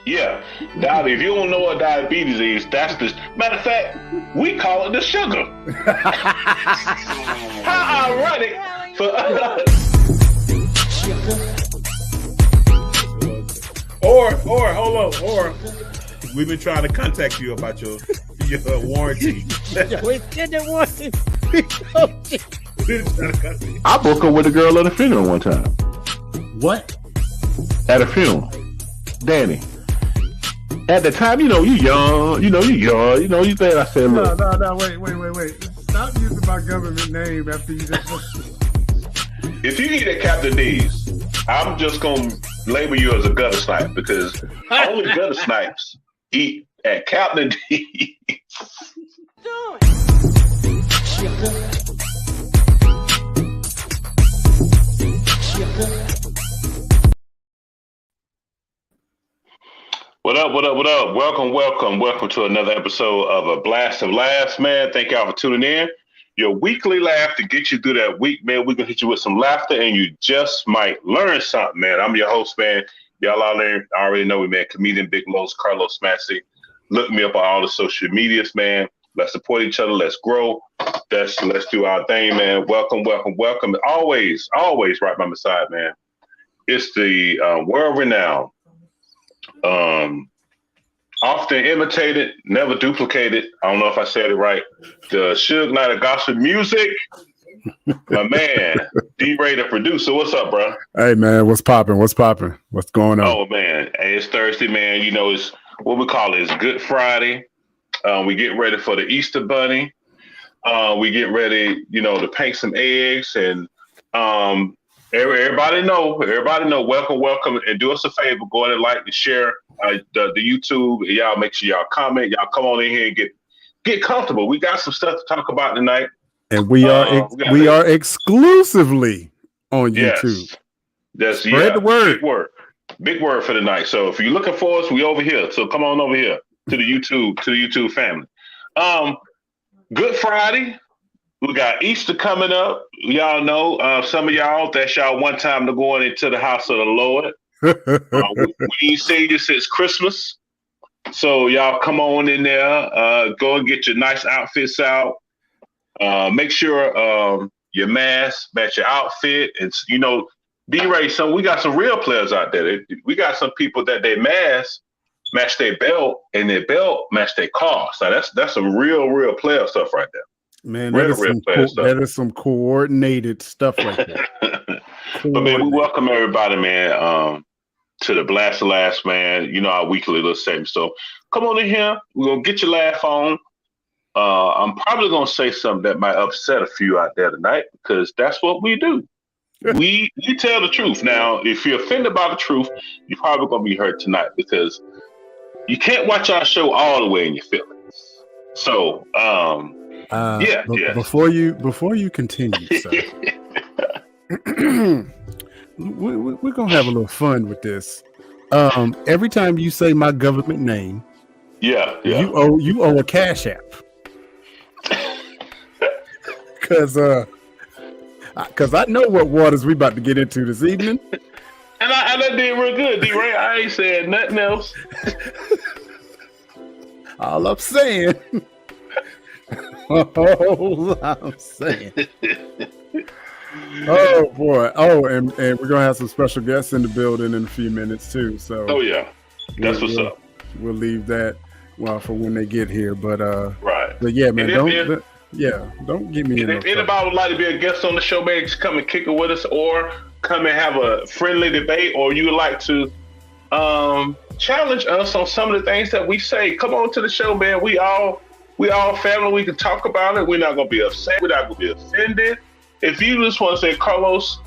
Yeah, if you don't know what diabetes is, that's the matter of fact. We call it the sugar. How ironic for us. Or hold on, or we've been trying to contact you about your warranty. I broke up with a girl at a funeral one time. What? At a funeral, Danny. At the time, you young, you think I said, look. No, wait. Stop using my government name after you just... If you eat at Captain D's, I'm just going to label you as a gutter snipe because only gutter snipes eat at Captain D's. What up? Welcome to another episode of a Blast of Laughs, man. Thank y'all for tuning in. Your weekly laugh to get you through that week, man. We're going to hit you with some laughter and you just might learn something, man. I'm your host, man. Y'all out there already know me, man. Comedian Big Los, Carlos Massey. Look me up on all the social medias, man. Let's support each other. Let's grow. Let's do our thing, man. Welcome. Always right by my side, man. It's the world-renowned, often imitated, never duplicated. I don't know if I said it right. The Suge Knight of gospel music, my man, D-Ray, the producer. What's up, bro? Hey, man, what's popping? What's going on? Oh, man, hey, it's Thursday, man. It's what we call it. It's Good Friday. We get ready for the Easter Bunny. We get ready, to paint some eggs and everybody know. Welcome, and do us a favor. Go ahead and like and share the YouTube. Y'all make sure y'all comment. Y'all come on in here and get comfortable. We got some stuff to talk about tonight, and we are exclusively on YouTube. That's Spread the word. Big word for the night. So if you're looking for us, we over here. So come on over here to the YouTube family. Good Friday. We got Easter coming up. Y'all know, some of y'all, that's y'all one time to going into the house of the Lord. We ain't seen you since Christmas. So y'all come on in there. Go and get your nice outfits out. Make sure your mask match your outfit. And, D-Ray, so we got some real players out there. We got some people that they mask match their belt and their belt match their car. So that's some real player stuff right there. Man, that is some coordinated stuff right there. But man, we welcome everybody, man, to the Blast of Laughs, man. Our weekly little segment. So come on in here. We're gonna get your laugh on. I'm probably gonna say something that might upset a few out there tonight because that's what we do. We tell the truth. Now, if you're offended by the truth, you're probably gonna be hurt tonight because you can't watch our show all the way in your feelings. So, Before you continue, sir, we're gonna have a little fun with this. Every time you say my government name, you owe a Cash App, because I know what waters we about to get into this evening. And I did real good, D-Ray. I ain't saying nothing else. All I'm saying. Oh boy! And we're gonna have some special guests in the building in a few minutes too. So that's what's up. We'll leave that for when they get here. But right. But yeah, man, don't get me in. If anybody would like to be a guest on the show, man, just come and kick it with us, or come and have a friendly debate, or you would like to challenge us on some of the things that we say. Come on to the show, man. We all family. We can talk about it. We're not going to be upset. We're not going to be offended. If you just want to say, Carlos,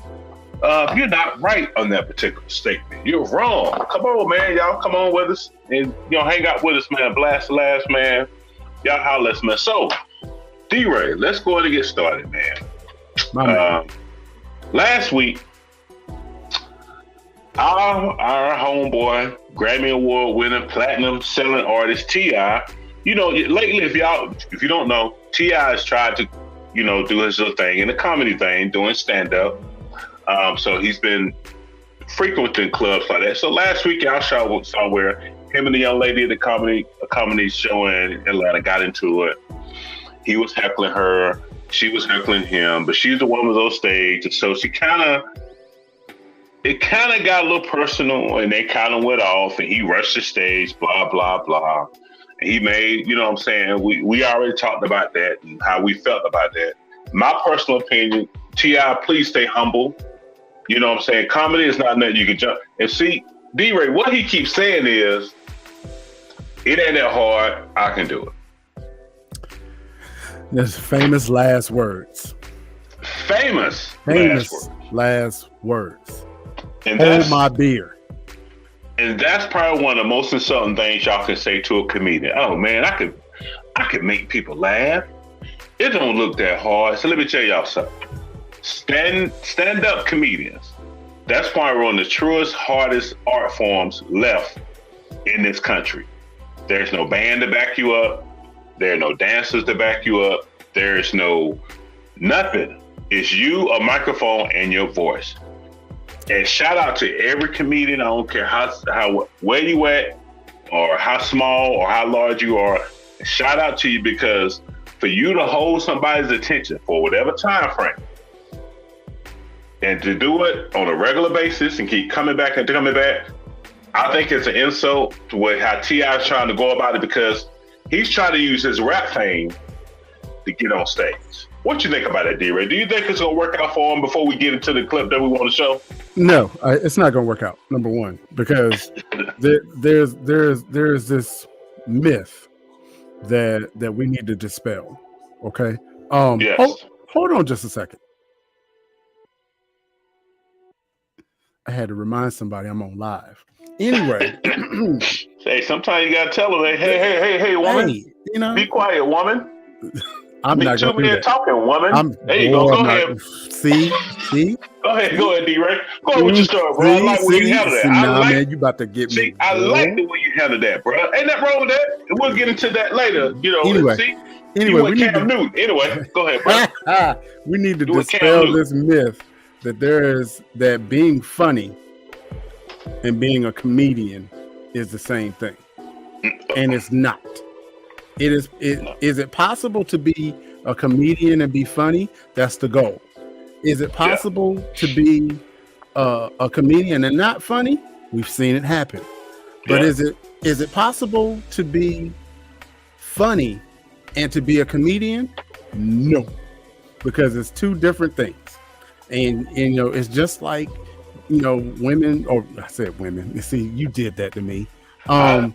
you're not right on that particular statement. You're wrong. Come on, man. Y'all come on with us and hang out with us, man. Blast the Laughs, man. Y'all holler at us, man. So, D-Ray, let's go ahead and get started, man. Last week, our homeboy, Grammy Award winner, platinum selling artist T.I., lately, if you don't know, T.I. has tried to, do his little thing in the comedy thing, doing stand-up. So he's been frequenting clubs like that. So last week, y'all saw where him and the young lady at a comedy show in Atlanta got into it. He was heckling her. She was heckling him, but she's the one with those stages. So it kind of got a little personal, and they kind of went off, and he rushed the stage, blah, blah, blah. And he made, you know what I'm saying? We already talked about that and how we felt about that. My personal opinion, T.I., please stay humble. You know what I'm saying? Comedy is not nothing you can jump. And see, D-Ray, what he keeps saying is, it ain't that hard, I can do it. There's famous last words. Famous last words. And hold my beer. And that's probably one of the most insulting things y'all can say to a comedian. Oh man, I could make people laugh. It don't look that hard. So let me tell y'all something. Stand up comedians. That's probably one of the truest, hardest art forms left in this country. There's no band to back you up. There are no dancers to back you up. There's no nothing. It's you, a microphone, and your voice. And shout out to every comedian. I don't care how where you at, or how small or how large you are. Shout out to you, because for you to hold somebody's attention for whatever time frame, and to do it on a regular basis and keep coming back and coming back, I think it's an insult to how T.I. is trying to go about it, because he's trying to use his rap fame to get on stage. What you think about that, D-Ray? Do you think it's going to work out for him before we get into the clip that we want to show? No, it's not going to work out. Number one, because there's this myth that we need to dispel. Okay. Yes. Hold on just a second. I had to remind somebody I'm on live. Anyway. Hey, sometimes you gotta tell them, hey, woman, be quiet, woman. I'm not gonna do that. Talking, woman. There you go. Go ahead. See. Go ahead, D-Ray. Go ahead with your story, bro. I like the way you handle that. Man, you about to get me. I like the way you handle that, bro. Ain't nothing wrong with that. We'll get into that later. You know. Anyway, we need Cam Newton. Anyway, go ahead, bro. We need to dispel this myth that being funny and being a comedian is the same thing, and it's not. Is it possible to be a comedian and be funny? That's the goal. Is it possible to be a comedian and not funny? We've seen it happen. But is it possible to be funny and to be a comedian? No, because it's two different things. And it's just like, women, or I said women. You see, you did that to me. I'm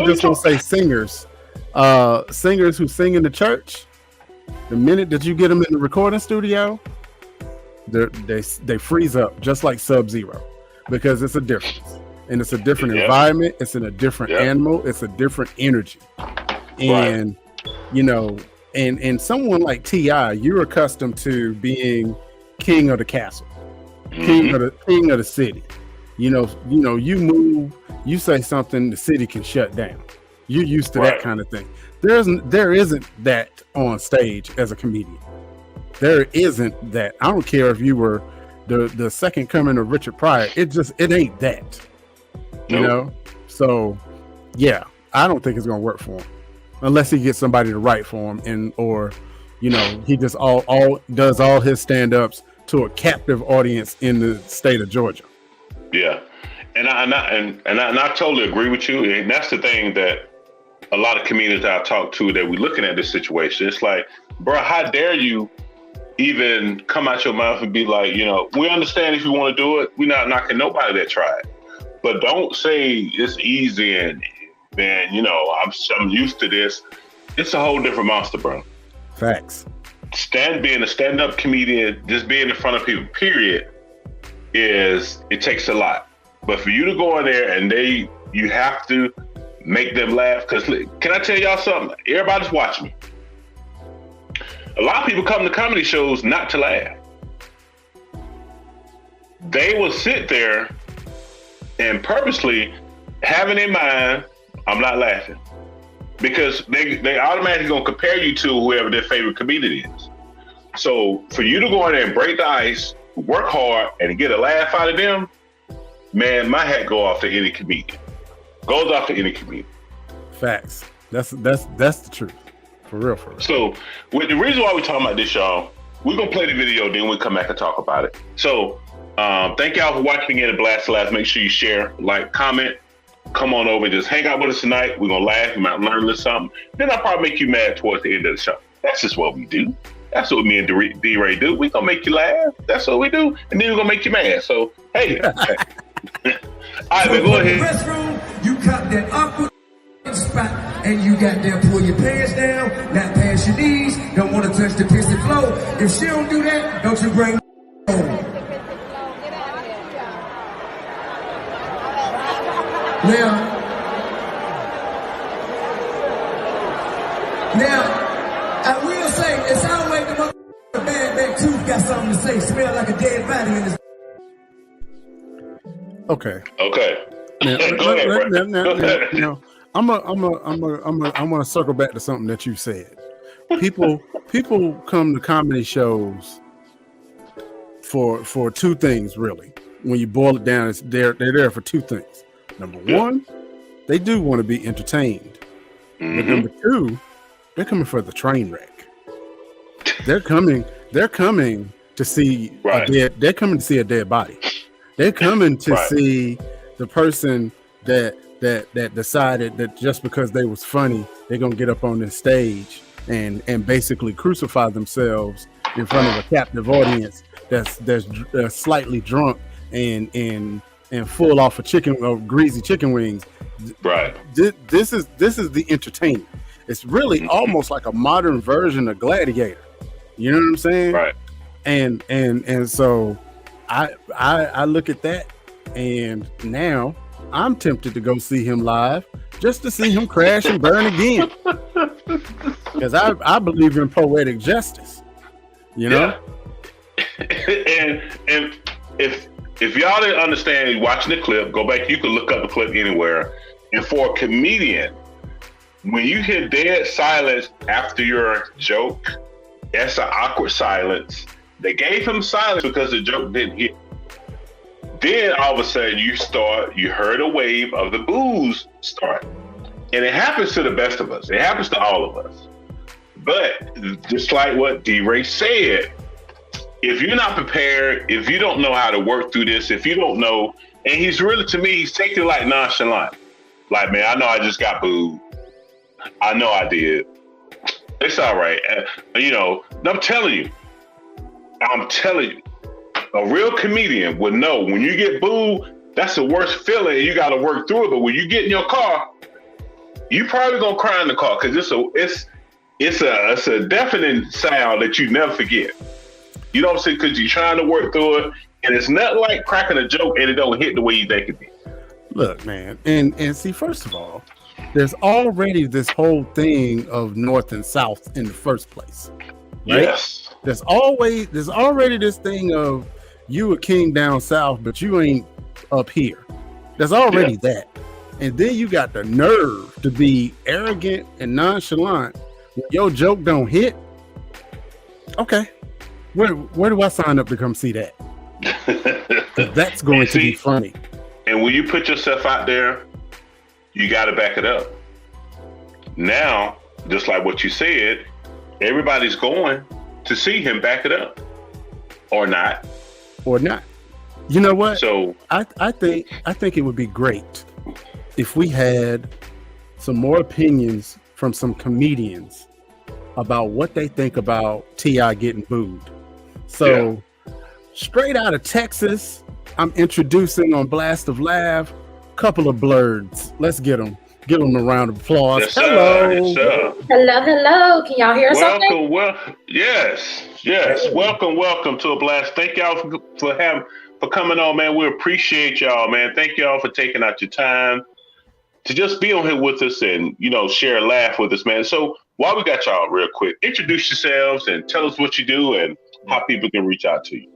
just gonna say singers. Singers who sing in the church, the minute that you get them in the recording studio, they freeze up just like Sub-Zero, because it's a difference, and it's a different environment. It's in a different animal. It's a different energy, and and someone like T.I., you're accustomed to being king of the castle, king of the city. You move, you say something, the city can shut down. You're used to that kind of thing. There isn't that on stage as a comedian. There isn't that. I don't care if you were the second coming of Richard Pryor. It ain't that. So yeah, I don't think it's gonna work for him unless he gets somebody to write for him, or he just all does all his stand-ups to a captive audience in the state of Georgia. Yeah, and I totally agree with you. And that's the thing that a lot of comedians that I talk to, that we're looking at this situation. It's like, bro, how dare you even come out your mouth and be like, we understand if you want to do it. We're not knocking nobody that tried, but don't say it's easy and man, I'm used to this. It's a whole different monster, bro. Facts. Being a stand-up comedian, just being in front of people, period, it takes a lot. But for you to go in there and you have to make them laugh, because can I tell y'all something? Everybody's watching me. A lot of people come to comedy shows not to laugh. They will sit there and purposely having in mind, I'm not laughing, because they automatically gonna compare you to whoever their favorite comedian is. So for you to go in there and break the ice, work hard, and get a laugh out of them, man, my hat go off to any comedian. Goes out to any community. Facts. That's the truth. For real. So, with the reason why we're talking about this, y'all, we're gonna play the video, then we'll come back and talk about it. So, thank y'all for watching again at Blast of Laughs. Make sure you share, like, comment, come on over, just hang out with us tonight. We're gonna laugh, you might learn a little something. Then I'll probably make you mad towards the end of the show. That's just what we do. That's what me and D-Ray do. We gonna make you laugh. That's what we do, and then we're gonna make you mad. So, hey. All right, man, go ahead. Restroom, you cut that awkward spot, and you got there, pull your pants down, not past your knees, don't want to touch the pissy floor. If she don't do that, don't you bring home. Now, I will say, it sounds like the motherfucker bad back tooth got something to say, smell like a dead body in this. Okay. Now, I want to circle back to something that you said. People come to comedy shows for two things, really. When you boil it down, they're there for two things. Number one, they do want to be entertained. Mm-hmm. But number two, they're coming for the train wreck. They're coming to see they're coming to see a dead body. They're coming to see the person that decided that just because they was funny, they're gonna get up on this stage and basically crucify themselves in front of a captive audience that's slightly drunk and full off of greasy chicken wings. Right. This is the entertainment. It's really almost like a modern version of Gladiator. You know what I'm saying? Right. And so I look at that, and now I'm tempted to go see him live just to see him crash and burn again. Because I believe in poetic justice. You know? Yeah. and if y'all didn't understand watching the clip, go back, you can look up the clip anywhere. And for a comedian, when you hear dead silence after your joke, that's an awkward silence. They gave him silence because the joke didn't hit. Then all of a sudden you heard a wave of the boos start. And it happens to the best of us. It happens to all of us. But just like what D-Ray said, if you're not prepared, if you don't know how to work through this, if you don't know, and he's really, to me, he's taking it like nonchalant. Like, man, I know I just got booed. I know I did. It's all right. I'm telling you, a real comedian would know when you get booed, that's the worst feeling. You got to work through it. But when you get in your car, you probably gonna cry in the car because it's a deafening sound that you never forget. You know what I'm saying? Because you're trying to work through it, and it's not like cracking a joke and it don't hit the way you think it did. Look, man, and see, first of all, there's already this whole thing of North and South in the first place. Right? Yes. There's already this thing of you a king down south, but you ain't up here. There's already that. And then you got the nerve to be arrogant and nonchalant when your joke don't hit. Okay. Where do I sign up to come see that? 'Cause that's going to be funny. And when you put yourself out there, you got to back it up. Now, just like what you said, everybody's going to see him back it up, or not. You know what? So I think it would be great if we had some more opinions from some comedians about what they think about T.I. getting booed. So straight out of Texas, I'm introducing on Blast of Laughs, couple of blurs. Let's get them. Give them a round of applause. Yes, hello. Yes, sir. Hello. Can y'all hear something? Yes. Welcome to a Blast. Thank y'all for coming on, man. We appreciate y'all, man. Thank y'all for taking out your time to just be on here with us and, share a laugh with us, man. So while we got y'all real quick, introduce yourselves and tell us what you do and how people can reach out to you.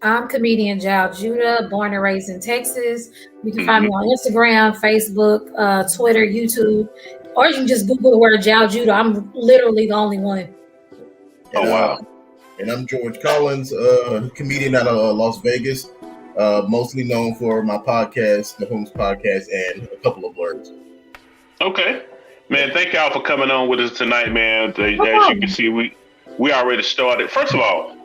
I'm comedian Jal Judah, born and raised in Texas. You can find me on Instagram, Facebook, Twitter, YouTube, or you can just Google the word Jal Judah. I'm literally the only one. Oh, wow. And I'm George Collins, comedian out of Las Vegas. Mostly known for my podcast, the Holmes Podcast, and a couple of blurbs. Okay, man. Thank y'all for coming on with us tonight, man. As you can see, we already started. First of all,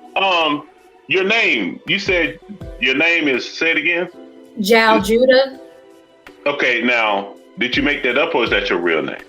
your name. You said your name is. Say it again. Jal Judah. Okay, now did you make that up or is that your real name?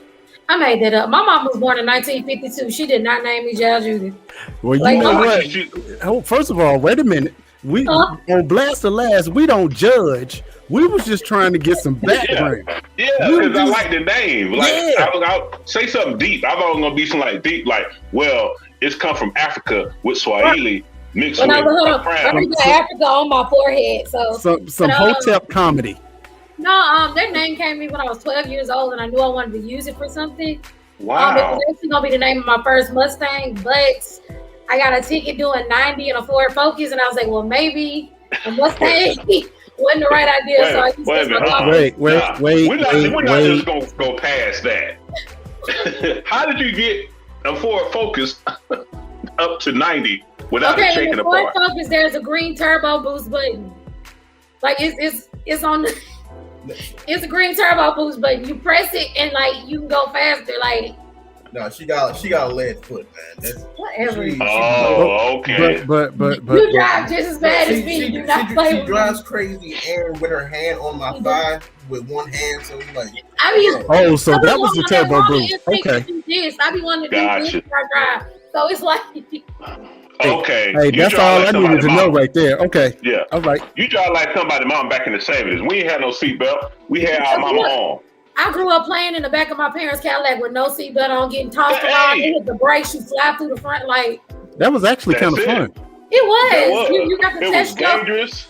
I made that up. My mom was born in 1952. She did not name me Jal Judah. Well, you know what? First of all, wait a minute. We on Blast of LAUGHS, we don't judge. We was just trying to get some background. Yeah, because I like the name. Like, I'll say something deep. I thought it was gonna be something like deep, like, well, it's come from Africa with Swahili mixed with crown. I got Africa on my forehead, so some Hotep comedy. No, their name came to me when I was 12 years old, and I knew I wanted to use it for something. Wow. It's actually gonna be the name of my first Mustang, but I got a ticket doing 90 and a Ford Focus, and I was like, well, maybe a Mustang wasn't the right idea. So I used We're not just gonna go past that. How did you get a Ford Focus up to 90 without it shaking apart? Ford Focus, there's a green turbo boost button. Like it's on the. It's a green turbo boost button. You press it and like you can go faster. Like no, she got a lead foot, man. That's whatever. Okay. But you drive just as bad as me. She drives crazy and with her hand on my thigh with one hand. So like, so that was the turbo boost. Okay. I be wanting to do this when I drive. So it's like. Okay. Hey, that's all I needed to know right there. Okay. Yeah. All right. You drive like somebody mom back in the 70s. We ain't had no seatbelt. We had our mama on. I grew up playing in the back of my parents' Cadillac with no seatbelt on, getting tossed around. You hit the brakes, you fly through the front. Like that was actually kind of fun. It was. You got the test. It was dangerous.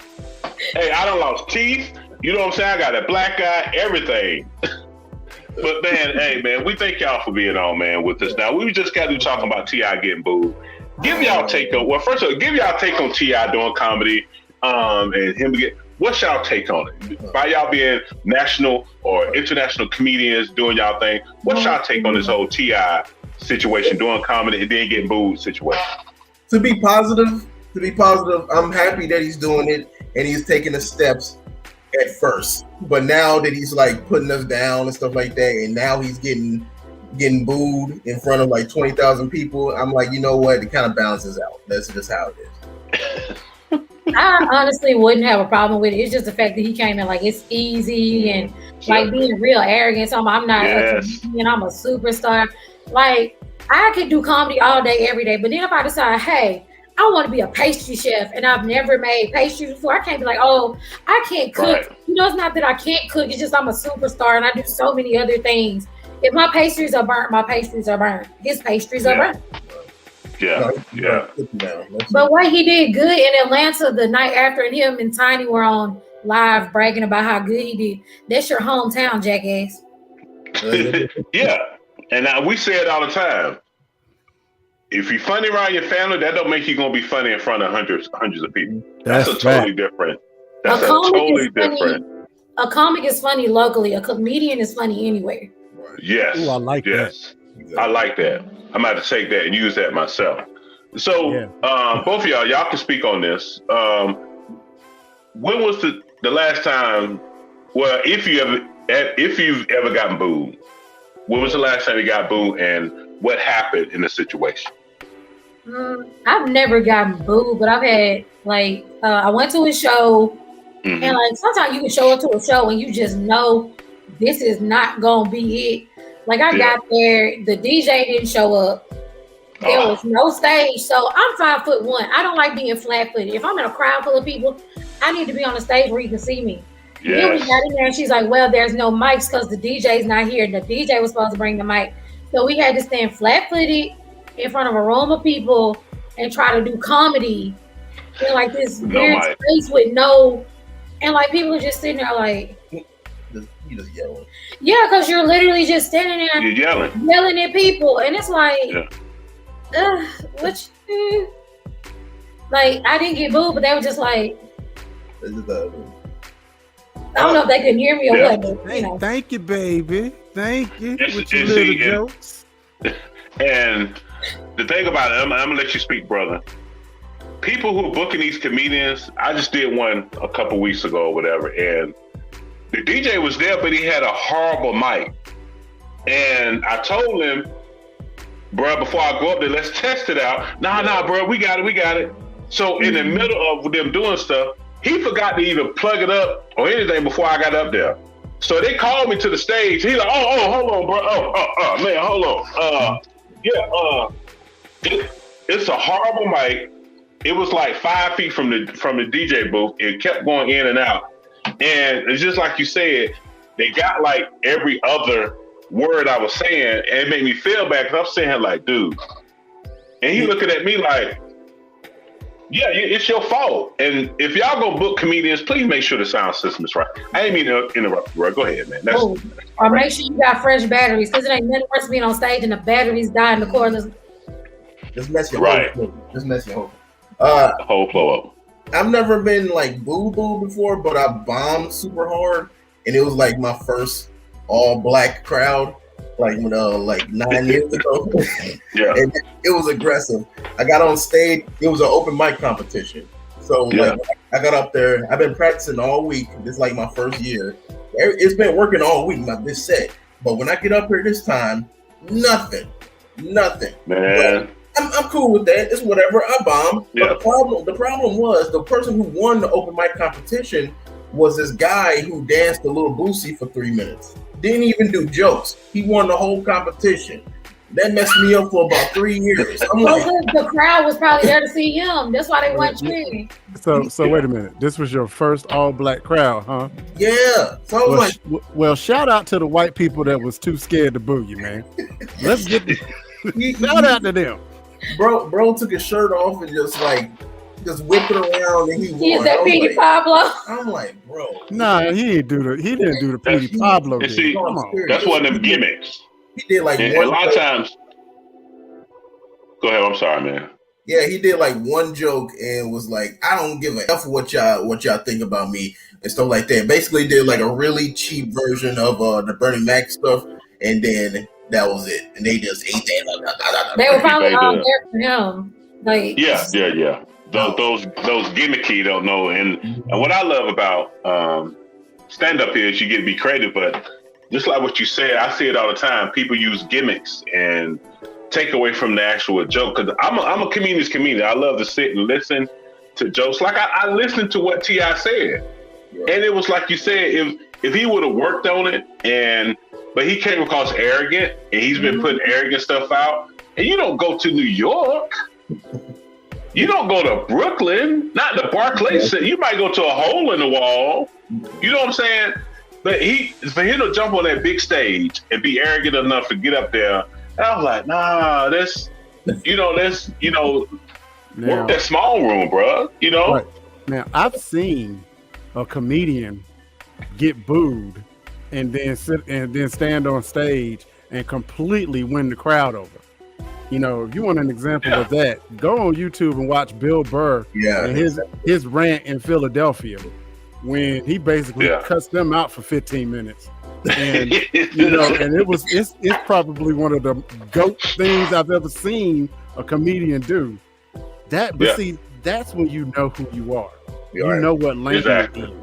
Hey, I done lost teeth. You know what I'm saying? I got a black eye, everything. But man, hey man, we thank y'all for being on, man, with us. Now we just got to talking about T.I. getting booed. Give y'all take on. Well, first of all, give y'all take on T.I. doing comedy, and him get. What's y'all take on it? By y'all being national or international comedians doing y'all thing, what's y'all take on this whole T.I. situation, doing comedy and then getting booed situation? To be positive, I'm happy that he's doing it and he's taking the steps at first. But now that he's like putting us down and stuff like that, and now he's getting booed in front of like 20,000 people, I'm like, you know what? It kind of balances out. That's just how it is. I honestly wouldn't have a problem with it. It's just the fact that he came in like it's easy and like being real arrogant. So I'm not a comedian, I'm a superstar. Like I could do comedy all day, every day. But then if I decide, hey, I want to be a pastry chef and I've never made pastries before, I can't be like, oh, I can't cook. Right. You know, it's not that I can't cook. It's just I'm a superstar and I do so many other things. If my pastries are burnt, my pastries are burnt. His pastries are burnt. Yeah. But what he did good in Atlanta the night after, and him and Tiny were on live bragging about how good he did. That's your hometown, jackass. Yeah. And we say it all the time. If you're funny around your family, that don't make you gonna be funny in front of hundreds of people. That's a totally different. That's a totally different. A comic is funny locally. A comedian is funny anywhere. Yes. Ooh, I like that. I like that. I'm about to take that and use that myself. So both of y'all can speak on this. When was the last time? Well, if you've ever gotten booed, when was the last time you got booed, and what happened in the situation? I've never gotten booed, but I've had like I went to a show, and like sometimes you can show up to a show and you just know this is not gonna be it. Like I got there, the DJ didn't show up. There was no stage. So I'm 5'1". I don't like being flat-footed. If I'm in a crowd full of people, I need to be on a stage where you can see me. Yes. Then we got in there and she's like, well, there's no mics because the DJ's not here. And the DJ was supposed to bring the mic. So we had to stand flat-footed in front of a room of people and try to do comedy in like this weird space with and like people are just sitting there like, you just yelling. Yeah, because you're literally just standing there. You're yelling at people, and it's like, like I didn't get booed, but they were just like, I don't know if they couldn't hear me or what. But, you know. Thank you, baby. Thank you with your little jokes. And the thing about it, I'm gonna let you speak, brother. people who are booking these comedians, I just did one a couple weeks ago or whatever, and the DJ was there, but he had a horrible mic. And I told him, bro, before I go up there, let's test it out. Nah, bro, we got it. So in the middle of them doing stuff, he forgot to even plug it up or anything before I got up there. So they called me to the stage. He's like, oh, hold on, bro. Man, hold on. It's a horrible mic. It was like 5 feet from the DJ booth. It kept going in and out. And it's just like you said, they got like every other word I was saying, and it made me feel bad because I'm saying like, dude. And he looking at me like, yeah, it's your fault. And if y'all gonna book comedians, please make sure the sound system is right. I ain't mean to interrupt you, bro. Go ahead, man. Or make sure you got fresh batteries, because it ain't nothing worse being on stage and the batteries die in the corners. Just mess your whole flow up. I've never been like boo before, but I bombed super hard, and it was like my first all black crowd, like 9 years ago. Yeah, and it was aggressive. I got on stage. It was an open mic competition, so like I got up there. I've been practicing all week. This is like my first year. It's been working all week, like this set. But when I get up here this time, nothing. Man. I'm cool with that. It's whatever. I bombed. Yeah. But the problem was the person who won the open mic competition was this guy who danced a little boosie for 3 minutes. Didn't even do jokes. He won the whole competition. That messed me up for about 3 years. I'm like, the crowd was probably there to see him. That's why they weren't cheering. So wait a minute. This was your first all black crowd, huh? Yeah. So I was well, shout out to the white people that was too scared to boo you, man. Let's get shout out to them. Bro took his shirt off and just whipped it around, and he is that Petey Pablo? I'm like, bro. Nah, he didn't do the Petey Pablo. See, that's one of them gimmicks. He did like a lot of times. Go ahead. I'm sorry, man. Yeah, he did like one joke and was like, I don't give a F what y'all think about me and stuff like that. Basically did like a really cheap version of the Bernie Mac stuff, and then that was it. And they just ate that. They were probably all there for him. Like yeah. Those gimmicky don't know. And what I love about stand up is you get to be creative, but just like what you said, I see it all the time. People use gimmicks and take away from the actual joke. Because I'm a comedian's comedian. I love to sit and listen to jokes. Like I listened to what T.I. said, and it was like you said, if he would have worked on it, but he came across arrogant, and he's been putting arrogant stuff out. And you don't go to New York. You don't go to Brooklyn, not the Barclays Center. You might go to a hole in the wall. You know what I'm saying? But for him to jump on that big stage and be arrogant enough to get up there, I was like, nah, work that small room, bro. You know? Right. Now, I've seen a comedian get booed and then stand on stage and completely win the crowd over. You know, if you want an example of that, go on YouTube and watch Bill Burr and his rant in Philadelphia when he basically cuts them out for 15 minutes. And and it's probably one of the GOAT things I've ever seen a comedian do. See, that's when you know who you are. You know what lane you're in.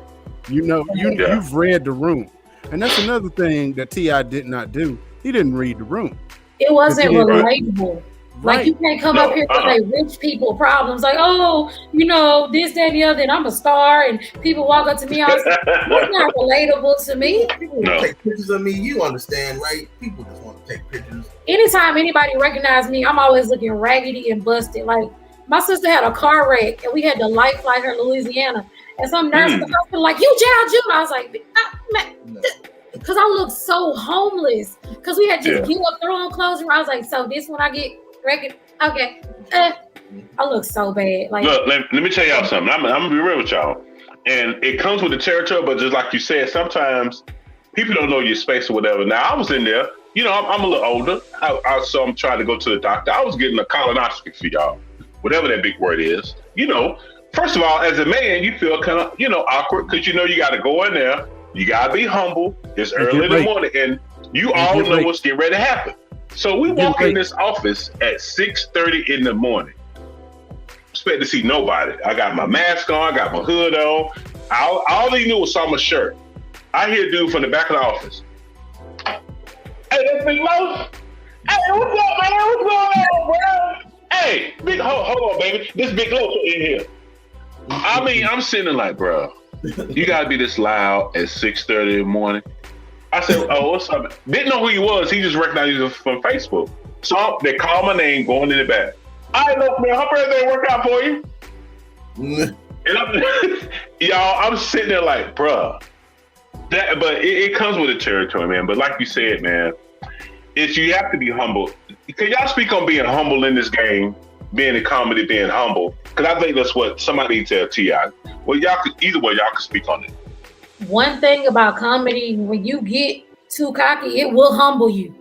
You know, you've read the room. And that's another thing that T.I. did not do. He didn't read the room. It wasn't relatable. Right. Like you can't come up here with like rich people problems, like, oh, this, that, and the other, and I'm a star, and people walk up to me, that's not relatable to me. People take pictures of me, you understand, right? People just want to take pictures. Anytime anybody recognize me, I'm always looking raggedy and busted. Like my sister had a car wreck, and we had to life fly her to Louisiana, and some nurse in the hospital like, you Jal June. I was like, because I looked so homeless, because we had just give up throwing clothes, and I was like, so this when I get record, okay, I look so bad. Like, look, let me tell y'all something. I'm gonna be real with y'all, and it comes with the territory. But just like you said, sometimes people don't know your space or whatever. Now I was in there. I'm a little older, so I'm trying to go to the doctor. I was getting a colonoscopy for y'all, whatever that big word is. First of all, as a man, you feel kind of awkward because you got to go in there. You got to be humble. It's early in the morning, and you all know what's getting ready to happen. So we walk in this office at 6:30 in the morning. expect to see nobody. I got my mask on, I got my hood on. All they knew was saw my shirt. I hear a dude from the back of the office. Hey, that's Big Lo. Hey, what's up, man? What's going on, bro? Hey, hold on, baby. This Big Lo in here. I mean, I'm sitting there like, bro, you gotta be this loud at 6:30 in the morning. I said, oh, what's up? Didn't know who he was. He just recognized me from Facebook. So they called my name going in the back. All right, look, man, hope everything work out for you. And I'm sitting there like, bruh. But it comes with the territory, man. But like you said, man, you have to be humble. Can y'all speak on being humble in this game? Being in comedy, being humble? Because I think that's what somebody needs to tell T.I. Well, either way, y'all can speak on it. One thing about comedy, when you get too cocky, it will humble you.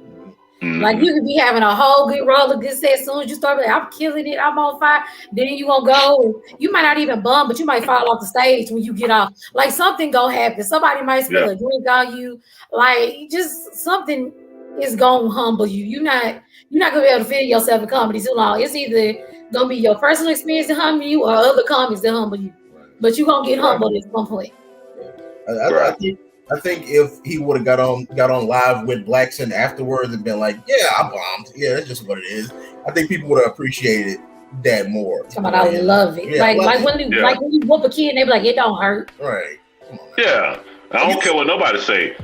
Mm-hmm. Like you could be having a whole good roll of good set. As soon as you start like, I'm killing it, I'm on fire, then you gonna go. You might not even bum, but you might fall off the stage when you get off. Like something gonna happen. Somebody might spill a drink on you. Like just something is gonna humble you. You're not gonna be able to feel yourself in comedy too long. It's either gonna be your personal experience that humble you or other comics that humble you. But you're gonna get humbled at some point. I think if he would have got on live with Blackson afterwards and been like, yeah, I bombed. Yeah, that's just what it is. I think people would have appreciated that more. I love it. Yeah, like when you whoop a kid and they be like, it don't hurt. Right. Yeah. I don't care what nobody say.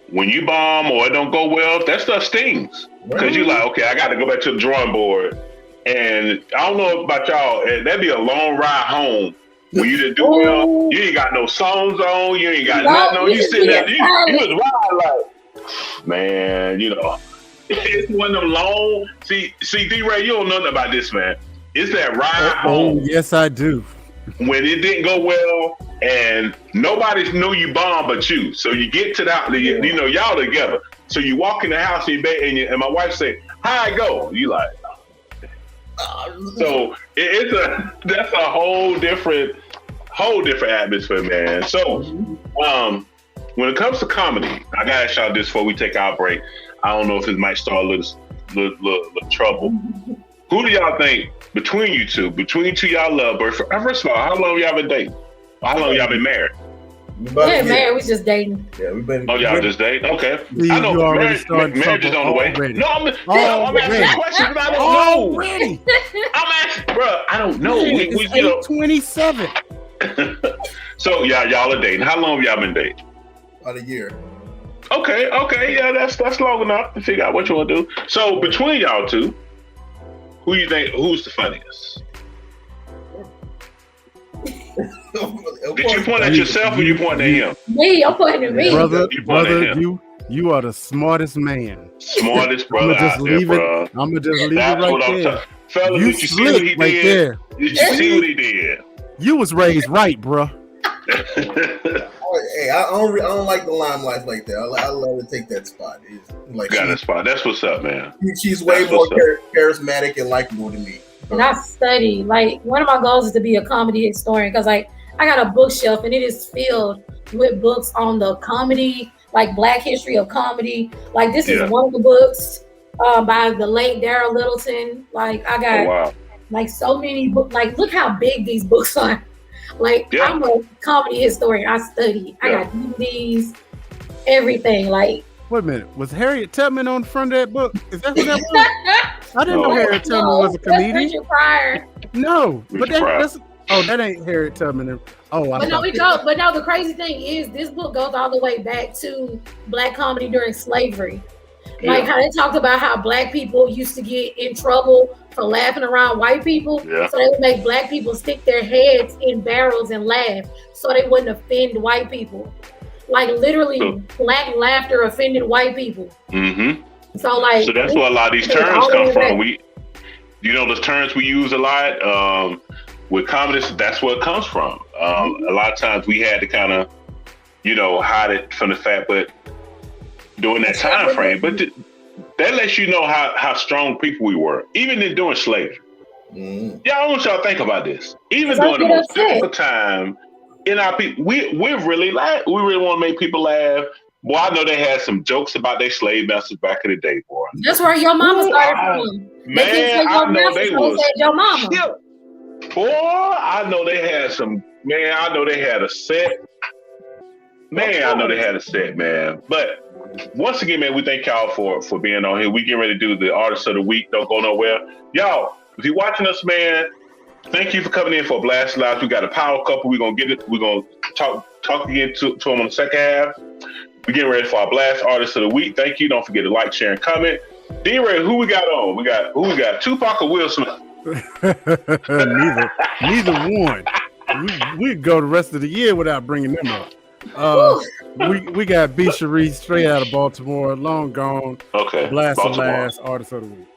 When you bomb or it don't go well, that stuff stings. Because you're like, okay, I got to go back to the drawing board. And I don't know about y'all, that'd be a long ride home. When you didn't do well, you ain't got no songs on, you ain't got nothing on. You sitting there, you was riding like, man, it's one of them long. See, D-Ray, you don't know nothing about this, man. It's that ride home. Yes, I do. When it didn't go well, and nobody knew you bombed but you. So you get to that, y'all together. So you walk in the house and my wife say, "How I go?" You like. So that's a whole different atmosphere, man. So when it comes to comedy, I gotta ask y'all this before we take our break. I don't know if it might start a little trouble. Who do y'all think between you two y'all lovebirds? First of all, how long y'all been dating? How long y'all been married? Married. We just dating. Yeah, we've been. Oh, y'all just dating? Okay. I know marriage is on the way. Already. No, I'm asking questions, but I don't know. Already. I'm asking, bro. I don't know. It's 8/27. So y'all are dating. How long have y'all been dating? About a year. Okay. Yeah, that's long enough to figure out what you want to do. So between y'all two, who you think who's the funniest? Did you point at yourself or you pointing at him? Me, I'm pointing at me. Brother, you are the smartest man. Smartest brother out there, bro. I'm gonna just leave it right there. Fellas, did you see what he right did? There. Did you see what he did? You was raised right, bro. Hey, I don't like the limelight like that. I let her take that spot. Got a spot. That's what's up, man. She's way more charismatic and likable than me. And I study. Like one of my goals is to be a comedy historian because I got a bookshelf and it is filled with books on the comedy, like Black history of comedy. Like this is one of the books by the late Darrell Littleton. Like I got like so many books. Like look how big these books are. Like I'm a comedy historian. I study. I got DVDs, everything. Like wait a minute. Was Harriet Tubman on the front of that book? Is that who that was? I didn't know Harriet Tubman was a comedian. Richard Pryor. No, but that's that ain't Harriet Tubman. But no, the crazy thing is this book goes all the way back to Black comedy during slavery. Like how they talked about how Black people used to get in trouble for laughing around white people. Yeah. So they would make Black people stick their heads in barrels and laugh so they wouldn't offend white people. Like literally Black laughter offended white people. Mm-hmm. So that's where a lot of these terms come from. The terms we use a lot with comedy, that's where it comes from. A lot of times we had to kind of, hide it from the fact, but during that time frame, but that lets you know how strong people we were, even during slavery. Yeah, I want y'all to think about this. Even during the most difficult time in our people, we really want to make people laugh. Boy, I know they had some jokes about their slave masters back in the day, boy. That's where your mama started from. Man, I know they was. Your mama. Boy, I know they had some, man, I know they had a set. Man, I know they had a set, man. But once again, man, we thank y'all for being on here. We get ready to do the Artist of the Week. Don't go nowhere. Y'all, if you're watching us, man, thank you for coming in for Blast Live. We got a power couple. We're going to get it. We're going to talk again to them on the second half. We're getting ready for our Blast Artist of the Week. Thank you. Don't forget to like, share, and comment. D-Ray, who we got on? We got Tupac or Will Smith? Neither one. We'd go the rest of the year without bringing them up. We got B. Sharice straight out of Baltimore, long gone. Okay. Blast of LAUGHS Artist of the Week.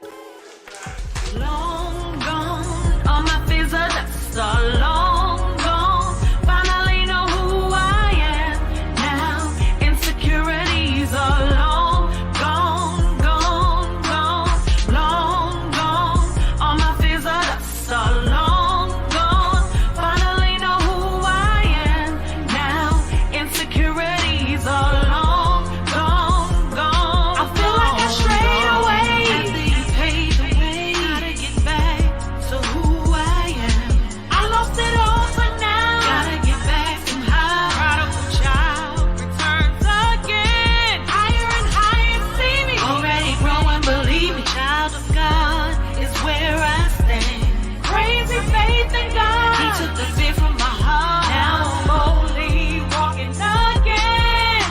Long gone, all my fears are just so long gone. Finally know who I am now. Insecurities are long gone, gone, gone. Long gone, all my fears are just so long gone. Finally know who I am now. Insecurities are long gone, gone. I feel like I strayed away after you paid the way. Gotta get back to who I am. I lost it all for now. Gotta get back somehow. Prodigal child returns again. Higher and higher, see me. Already growing, believe me. Child of God is where I stand. Crazy faith in God. He took the fear from my heart. Now I'm boldly walking again.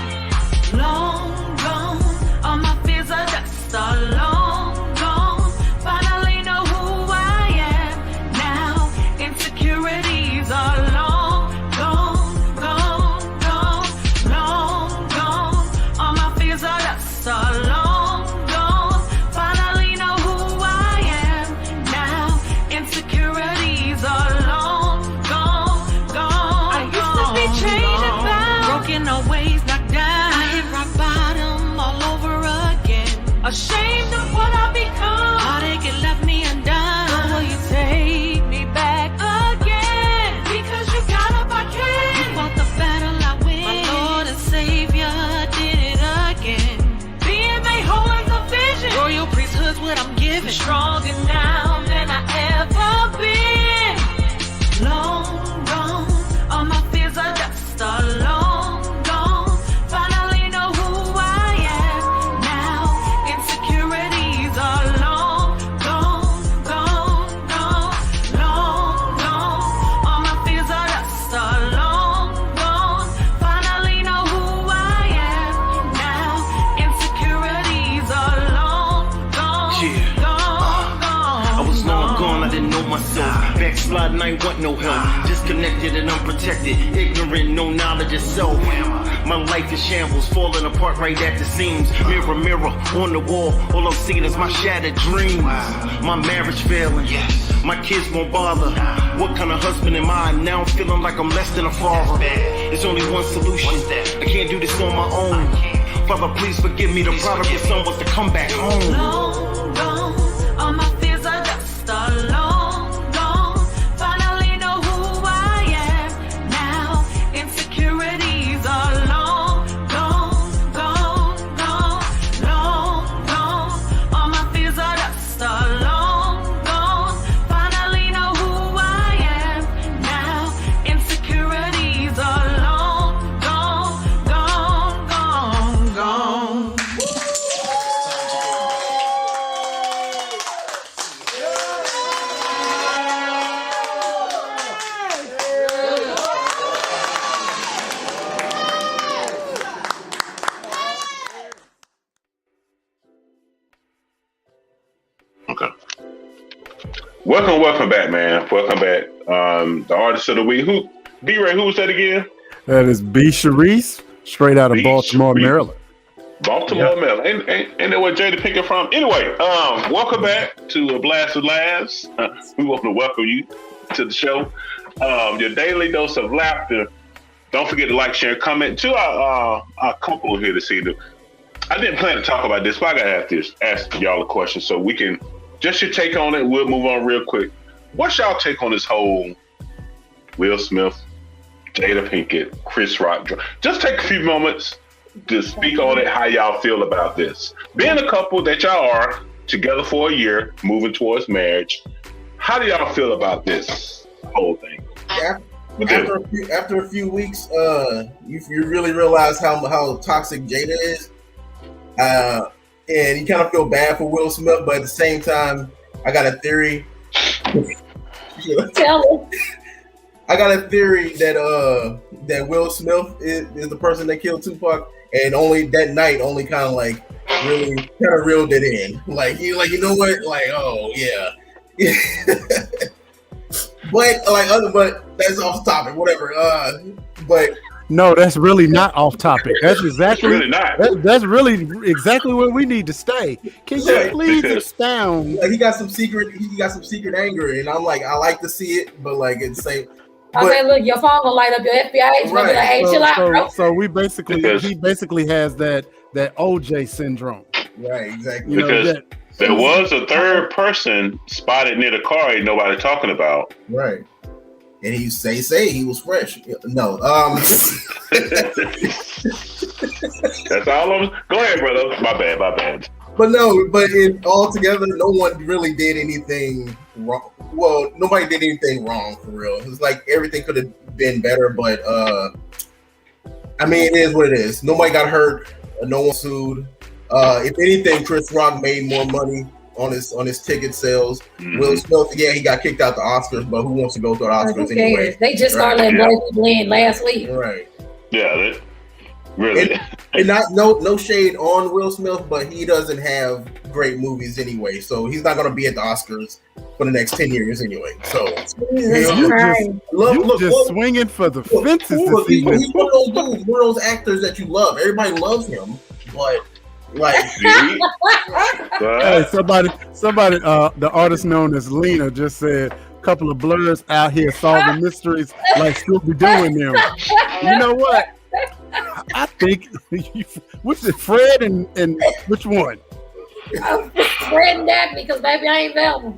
Long gone, all my fears are just so long gone. Finally know who I am now. Insecurities are long gone, gone, gone. Long gone, all my fears are just so long gone. Finally know who I am now. Insecurities are long gone, gone. I used to be chained and bound, broken always knocked down. I hit rock bottom all over again. Ashamed of what I've become. Heartache it left me undone. But will you take me back again? Because you got up, I can. You fought the battle, I win. My Lord and Savior did it again. Being made whole is a vision. Royal priesthood's what I'm giving. Stronger now than I ever been. Long gone, all my fears are just so long gone. Finally know who I am now. Insecurities are long gone, gone, gone. Long gone, all my fears are just so long gone. Finally know who I am now. Insecurities are long gone, Yeah. gone, gone. I was long gone, I didn't know myself. Backsliding, I ain't want no help. Disconnected and unprotected, ignorant, no knowledge of self. My life is shambles, falling apart right at the seams. Mirror, mirror on the wall, all I'm seeing is my shattered dreams. My marriage failing, my kids won't bother. What kind of husband am I? Now I'm feeling like I'm less than a father. There's only one solution, I can't do this on my own. Father, please forgive me, the prodigal son was to come back home. Long gone, all my fears are just so long gone. Finally know who I am now. Insecurities are long gone, gone, gone. Long gone, all my fears are just so long gone. Finally know who I am now. Insecurities are long gone, gone, gone, gone. Okay. Welcome back, man. Welcome back. The Artist of the Week. B-Ray, who was that again? That is B. Sharice, straight out of B. Baltimore, Sharice. Maryland. Baltimore, Maryland. Ain't that where Jada Pinkett from? Anyway, welcome back to a Blast of LAUGHS. We want to welcome you to the show. Your daily dose of laughter. Don't forget to like, share, and comment. To our couple here this evening. I didn't plan to talk about this, but I gotta have to ask y'all a question so we can just your take on it. We'll move on real quick. What's y'all take on this whole Will Smith, Jada Pinkett, Chris Rock? Just take a few moments to speak on it, how y'all feel about this. Being a couple that y'all are together for a year, moving towards marriage, How do y'all feel about this whole thing? After a few weeks, you really realize how toxic Jada is, and you kind of feel bad for Will Smith, but at the same time, I got a theory. Tell him. I got a theory that Will Smith is the person that killed Tupac, and only that night kind of like really kind of reeled it in. Like you know what? Like, oh yeah. But that's off topic. Whatever. But no, that's really not off topic. That's exactly really not. That's really exactly where we need to stay. Can you please expound? Like, he got some secret anger, and I'm like, I like to see it, but like it's same. Okay, look, your phone gonna light up your FBI agent. Right. Be like, hey, chill out, bro. So he basically has that OJ syndrome. Right, exactly. You know, because there was a third person spotted near the car, ain't nobody talking about. Right. And he say he was fresh. No. That's all I'm. Go ahead, brother. My bad. But altogether, no one really did anything wrong. Well, nobody did anything wrong for real. It's like everything could have been better, but I mean, it is what it is. Nobody got hurt. No one sued. If anything, Chris Rock made more money on his ticket sales. Mm-hmm. Will Smith, he got kicked out the Oscars, but who wants to go to the Oscars anyway? They just started letting black people in last week. Right. Yeah. Really. And not no shade on Will Smith, but he doesn't have great movies anyway, so he's not going to be at the Oscars for the next 10 years anyway. So you're just swinging for the fences. He's one of those dudes, one of those actors that you love. Everybody loves him, but like, hey, somebody, the artist known as Lena just said, a couple of blurs out here solving mysteries like Scooby Doo in them. You know what? I think what's it, Fred and which one? Fred and Daphne, because baby, I ain't Velma.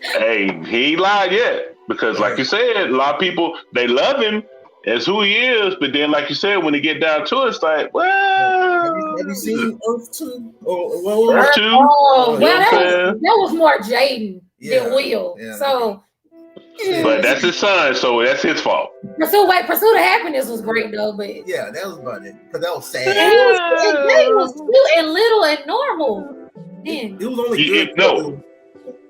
Hey, he ain't lied yet, because like you said, a lot of people, they love him as who he is, but then like you said, when they get down to it, it's like, well, have you seen Earth 2? Earth 2? Oh, well, that was more Jaden than Will. Yeah. So, but that's his son, so that's his fault. Pursuit of Happiness was great though, but yeah, that was about it, because that was sad. He was cute and little and normal. It was only good. No,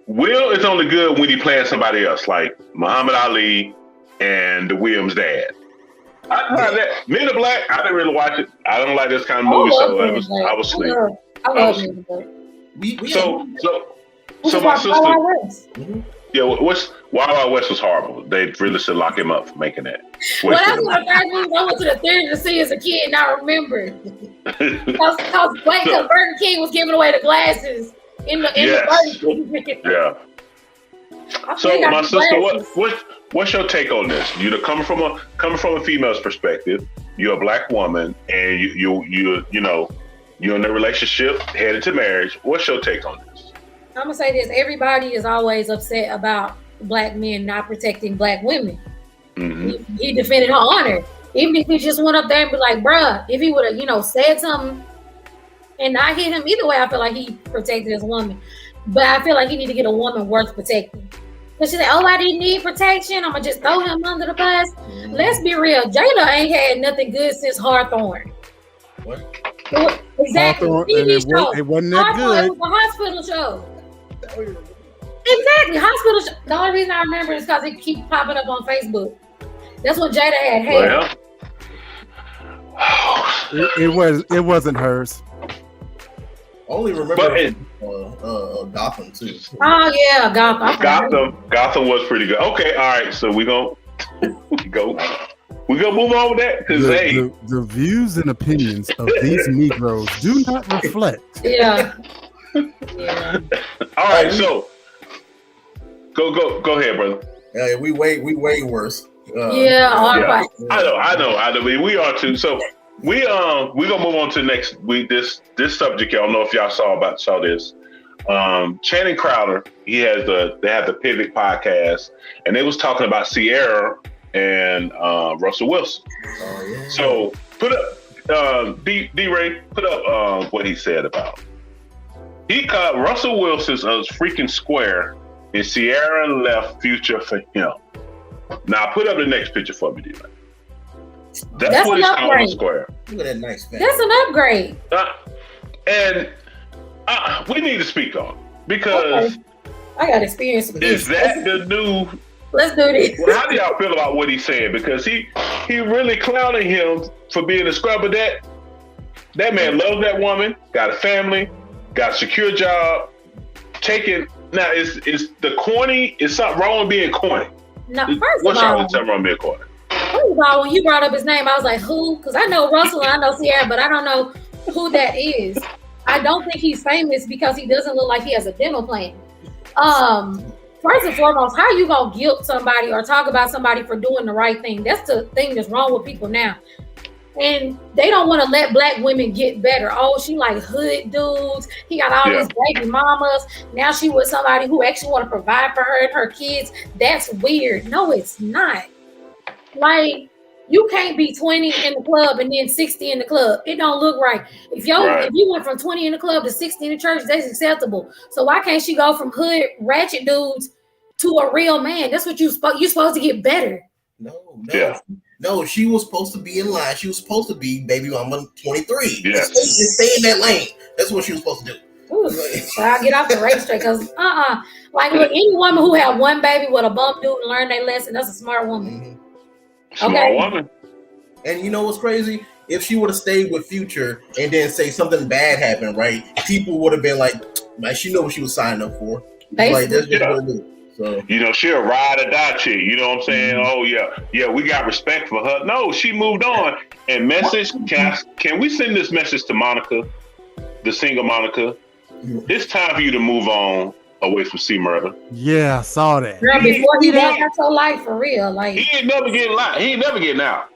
Will is only good when he playing somebody else, like Muhammad Ali and the Williams' dad. I tried that. Men in Black, I didn't really watch it. I don't like this kind of movie, so I was asleep. I love Men in Black. So my sister. Yeah, Wild Wild West was horrible. They really should lock him up for making that. Well, that's one of the first movies I went to the theater to see as a kid, and I remember because Burger King was giving away the glasses in the Burger King. Yeah. So my sister, what's your take on this? You know, coming from a female's perspective, you're a black woman, and you're in a relationship headed to marriage. What's your take on this? I'm gonna say this: everybody is always upset about black men not protecting black women. Mm-hmm. He defended her honor, even if he just went up there and be like, "Bruh," if he would have, said something and not hit him either way, I feel like he protected his woman. But I feel like he need to get a woman worth protecting. Because she said, "Oh, I didn't need protection. I'm gonna just throw him under the bus." Mm-hmm. Let's be real: Jada ain't had nothing good since Hawthorne. What? Exactly. It wasn't that good. It was a hospital show. Exactly, hospital show. The only reason I remember is because it keeps popping up on Facebook. That's what Jada had hair. It wasn't hers. Only remember Gotham too. Oh yeah, Gotham. Gotham was pretty good. Okay, all right. So we gonna move on with that, because the views and opinions of these Negroes do not reflect. Yeah. All right, so go ahead, brother. We way worse. I know. We are too. So we gonna move on to next week. This subject, I don't know if y'all saw this. Channing Crowder, they have the Pivot podcast, and they was talking about Sierra and Russell Wilson. Oh yeah. So put up D-Ray, put up what he said about. He caught Russell Wilson's a freaking square, and Sierra left Future for him. Now put up the next picture for me, D-Man. That's what an he's calling a upgrade. square. Look at that nice family. That's an upgrade. And we need to speak on it because Okay. I got experience with is this. that the new? Let's do this. Well, how do y'all feel about what he's saying? Because he really clowning him for being a scrubber. That man loves that woman, got a family, got a secure job, taking. Now, is the corny? Is something wrong with being corny? No, What's wrong with something wrong with being corny? First of all, when you brought up his name, I was like, who? Because I know Russell and I know Sierra, but I don't know who that is. I don't think he's famous because he doesn't look like he has a dental plan. First and foremost, how you gonna guilt somebody or talk about somebody for doing the right thing? That's the thing that's wrong with people now. And they don't want to let black women get better. Oh, she like hood dudes. He got all these baby mamas. Now she with somebody who actually want to provide for her and her kids. That's weird. No, it's not. Like, you can't be 20 in the club and then 60 in the club. It don't look right. If you went from 20 in the club to 60 in the church, that's acceptable. So why can't she go from hood ratchet dudes to a real man? That's what you're supposed to get better. No, she was supposed to be in line. She was supposed to be baby mama 23. Yes. Stay in that lane. That's what she was supposed to do. Ooh, so I'll get off the racetrack because like look, any woman who had one baby with a bump dude and learn their lesson, that's a smart woman. Smart woman. And you know what's crazy? If she would have stayed with Future and then say something bad happened, right? People would have been like, man, she knew what she was signing up for. Like, that's just what it is. So, you know, she'll ride or die chick. You know what I'm saying? Oh yeah, we got respect for her. No, she moved on. And message, can we send this message to Monica, the single Monica? It's time for you to move on away from C Murder. Yeah, I saw that. Girl, before he back out your life for real, like he ain't never getting out.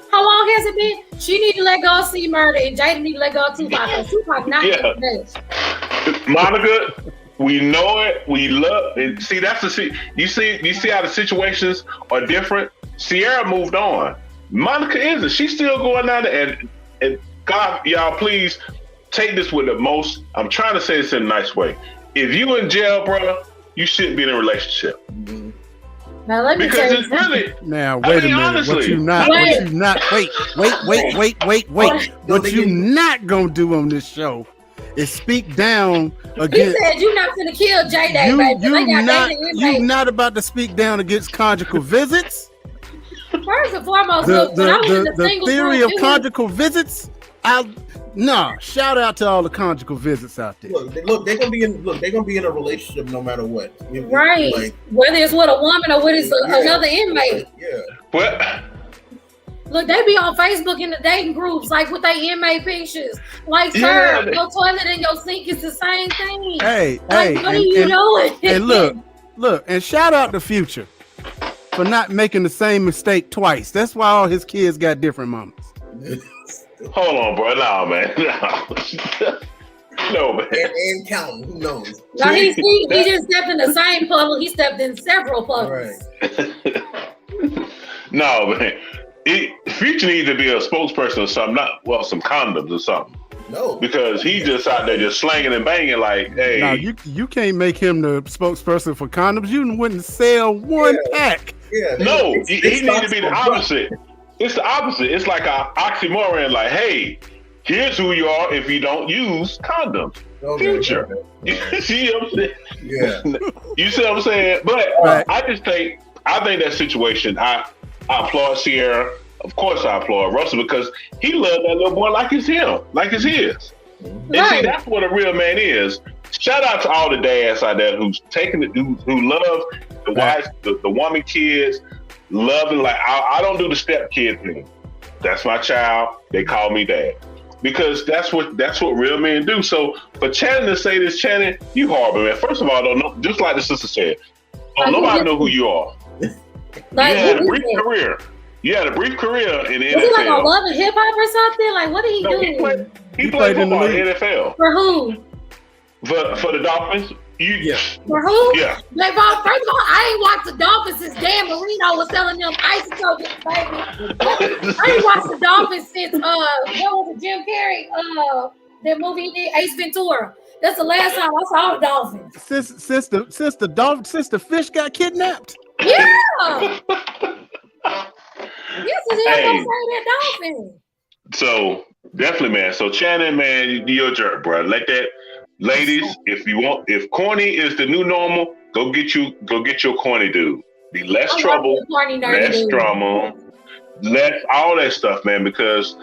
How long has it been? She need to let go of C Murder and Jada need to let go of Tupac. Tupac not getting best. Monica, we know it. We love it. See, that's you see how the situations are different. Sierra moved on. Monica isn't. She's still going down there. And God, y'all, please take this with the most. I'm trying to say this in a nice way. If you in jail, bro, you shouldn't be in a relationship. Now let me because tell it's really. Now wait a minute. Honestly, What you not? Wait. What you not gonna do on this show is speak down against. He said you not gonna kill J-Day, baby. You not about to speak down against conjugal visits. First and foremost, the theory of conjugal visits. Shout out to all the conjugal visits out there. Look, they're gonna be in a relationship no matter what. Right. Like, whether it's with a woman or whether it's another inmate. Yeah. What? Look, they be on Facebook in the dating groups, like with their inmate pictures. Like, sir, your toilet and your sink is the same thing. Hey, what are you doing? And look, and shout out to Future for not making the same mistake twice. That's why all his kids got different mamas. Hold on, bro. No, man. No, man. And counting. Who knows? No, he just stepped in the same puddle. He stepped in several puddles. Right. No, man. Future needs to be a spokesperson or something. Some condoms or something. No. Because he just out there just slanging and banging like, hey. No, you can't make him the spokesperson for condoms. You wouldn't sell one pack. Yeah. No, he needs to be the opposite. It's the opposite. It's like an oxymoron. Like, hey, here's who you are if you don't use condoms. Okay, Future. Okay. You see what I'm saying? Yeah. You see what I'm saying? But I think that situation. I applaud Sierra. Of course, I applaud Russell because he loved that little boy like it's him, like it's his. Right. And see, that's what a real man is. Shout out to all the dads out there who's taking it, who love the wives, the woman kids. Loving, like I don't do the step kid thing. That's my child. They call me dad because that's what real men do. So for Channing to say this, Channing, you horrible man. First of all, don't know. Just like the sister said, nobody know who you are. Like, you had a brief career. You had a brief career in the NFL. Was he like a Love and Hip Hop or something? Like, what did he do? He played football in the NFL. For who? For the Dolphins. For who? Yeah. Like, first of all, I ain't watched the Dolphins since Dan Marino was selling them isotopes, baby. I ain't watched the Dolphins since what was it, Jim Carrey? That movie he did, Ace Ventura. That's the last time I saw a dolphin. Since the fish got kidnapped. Yeah. Yes, it's gonna say that dolphin. So definitely, man. So Shannon, man, you're a jerk, bro. Let that, ladies. If corny is the new normal, go get your corny dude. Be less trouble, less drama, less all that stuff, man. Because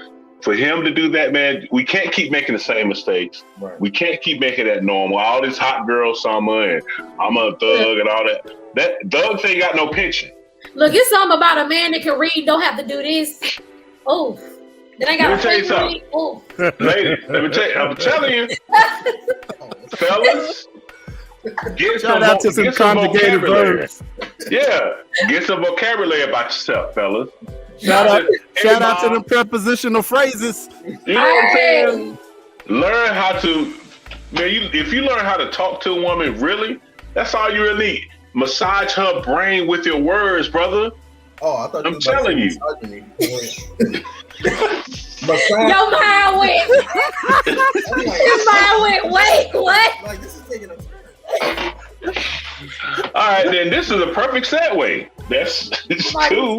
for him to do that, man, we can't keep making the same mistakes. Right. We can't keep making that normal. All this hot girl summer and I'm a thug and all that. That thugs ain't got no pension. Look, it's something about a man that can read, don't have to do this. Oh, then I got to tell you something. Oh, ladies, let me tell you. I'm telling you, fellas, get shout out to some conjugated verbs. Yeah, get some vocabulary about yourself, fellas. Shout out to the prepositional phrases. You know what I'm saying? Learn how to, man. If you learn how to talk to a woman, really, that's all you really need. Massage her brain with your words, brother. Oh, I thought I'm telling you. Your mind went. Your mind went. Wait, what? Like this is taking a All right, then this is a perfect segue. That's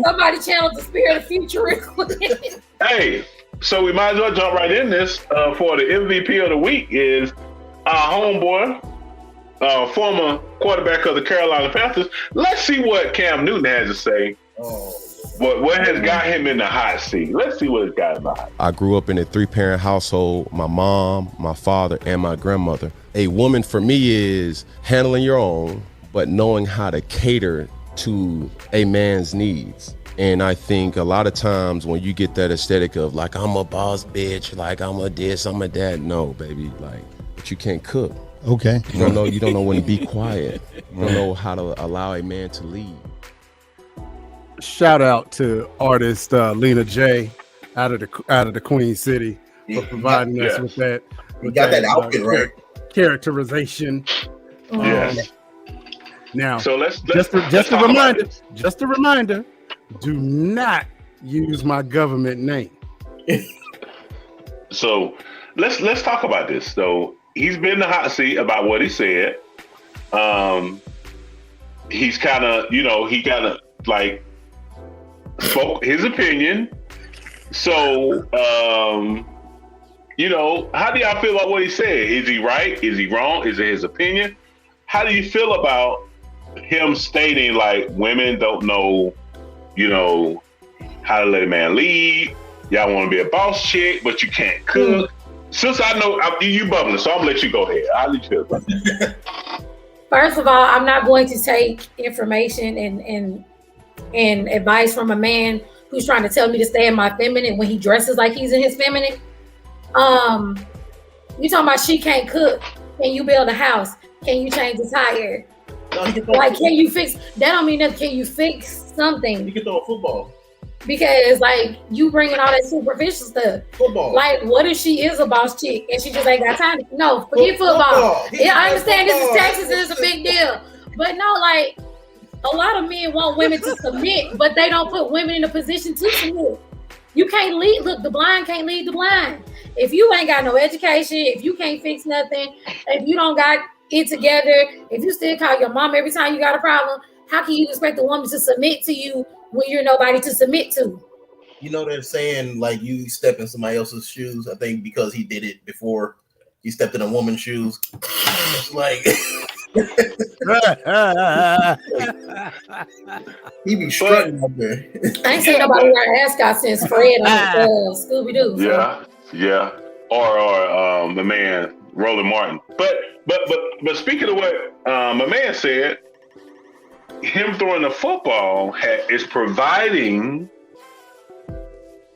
somebody channeled the spirit of future real quick. Hey, so we might as well jump right in this. For the MVP of the week is our homeboy, former quarterback of the Carolina Panthers. Let's see what Cam Newton has to say. What has got him in the hot seat? Let's see what it's got in the hot seat. I grew up in a 3-parent household. My mom, my father, and my grandmother. A woman for me is handling your own, but knowing how to cater to a man's needs. And I think a lot of times when you get that aesthetic of like, I'm a boss bitch, like I'm a this, I'm a that. No, baby, like, but you can't cook. Okay. You don't know when to be quiet. You don't know how to allow a man to lead. Shout out to artist Lena J out of the Queen City for providing us with that. We got that outfit right. Characterization. Now, so let's just a reminder, do not use my government name. So let's talk about this. So he's been in the hot seat about what he said. He's kind of, like spoke his opinion. So, how do y'all feel about what he said? Is he right? Is he wrong? Is it his opinion? How do you feel about him stating like women don't know, how to let a man lead? Y'all want to be a boss chick, but you can't cook. Since I know you bubbling, so I'm gonna let you go ahead. I'll let you go. First of all, I'm not going to take information and advice from a man who's trying to tell me to stay in my feminine when he dresses like he's in his feminine. You talking about she can't cook? Can you build a house? Can you change a tire? Like, can you fix? That don't mean nothing. Can you fix something? You can throw a football. Because like you bringing all that superficial stuff. Football. Like, what if she is a boss chick and she just ain't got time? No, forget football. Yeah, I understand this is Texas and it's a big deal, but no, like a lot of men want women to submit, but they don't put women in a position to submit. You can't lead. Look, the blind can't lead the blind. If you ain't got no education, if you can't fix nothing, if you don't got it together, if you still call your mom every time you got a problem, how can you expect a woman to submit to you when you're nobody to submit to? They're saying like you step in somebody else's shoes. I think because he did it before he stepped in a woman's shoes. Like he be strutting up there. I ain't seen nobody wear ascot since Fred on Scooby Doo. Yeah. Or the man Roland Martin. But speaking of what my man said, him throwing the football is providing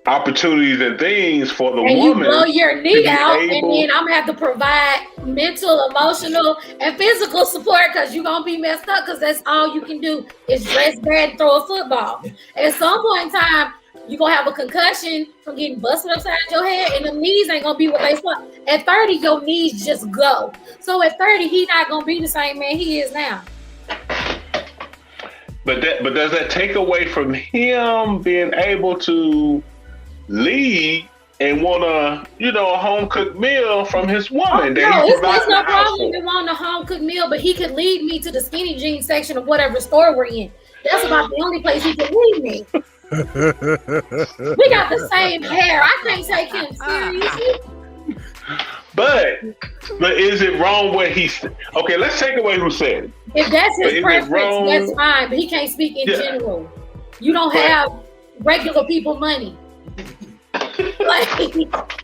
opportunities and things for the woman. And you blow your knee out, and then I'm gonna have to provide mental, emotional, and physical support because you're gonna be messed up because that's all you can do is dress bad and throw a football. At some point in time, you're gonna have a concussion from getting busted upside your head, and the knees ain't gonna be what they thought. At 30, your knees just go. So at 30, he's not gonna be the same man he is now. But does that take away from him being able to lead and want a home cooked meal from his woman that No, he it's provides no the house problem for. if wanting a home cooked meal, but he could lead me to the skinny jeans section of whatever store we're in. That's about the only place he can lead me. We got the same hair. I can't take him seriously. But is it wrong what he's okay? Let's take away who said it. If that's But his is it preference, wrong? that's fine. But he can't speak in Yeah. general. You don't But- have regular people money. Like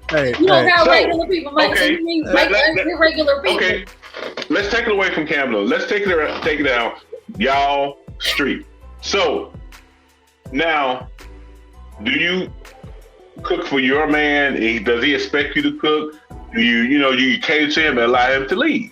Hey, you don't have So, regular people money. So okay, you need let- irregular people. Okay, let's take it away from Camden. Let's take it down, y'all street. So now, do you cook for your man? Does he expect you to cook? Do you cater to him and allow him to lead?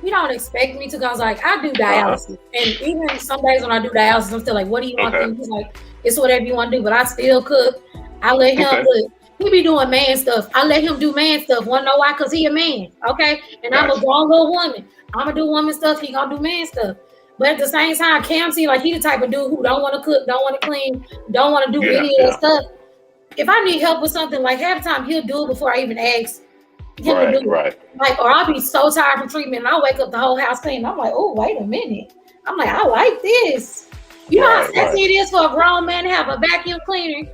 You don't expect me to, cause like I do dialysis, and even some days when I do dialysis, I'm still like, "What do you want to do?" He's like, "It's whatever you want to do," but I still cook. I let him cook. He be doing man stuff. I let him do man stuff. Wanna know why? Cause he a man, okay? And I'm a grown little woman. I'ma do woman stuff. He gonna do man stuff. But at the same time, Cam seems like he the type of dude who don't want to cook, don't want to clean, don't want to do any of that stuff. If I need help with something, like half the time he'll do it before I even ask him to do it. Right. Like, or I'll be so tired from treatment and I'll wake up the whole house clean. I'm like, oh, wait a minute. I'm like, I like this. You know how sexy it is for a grown man to have a vacuum cleaner?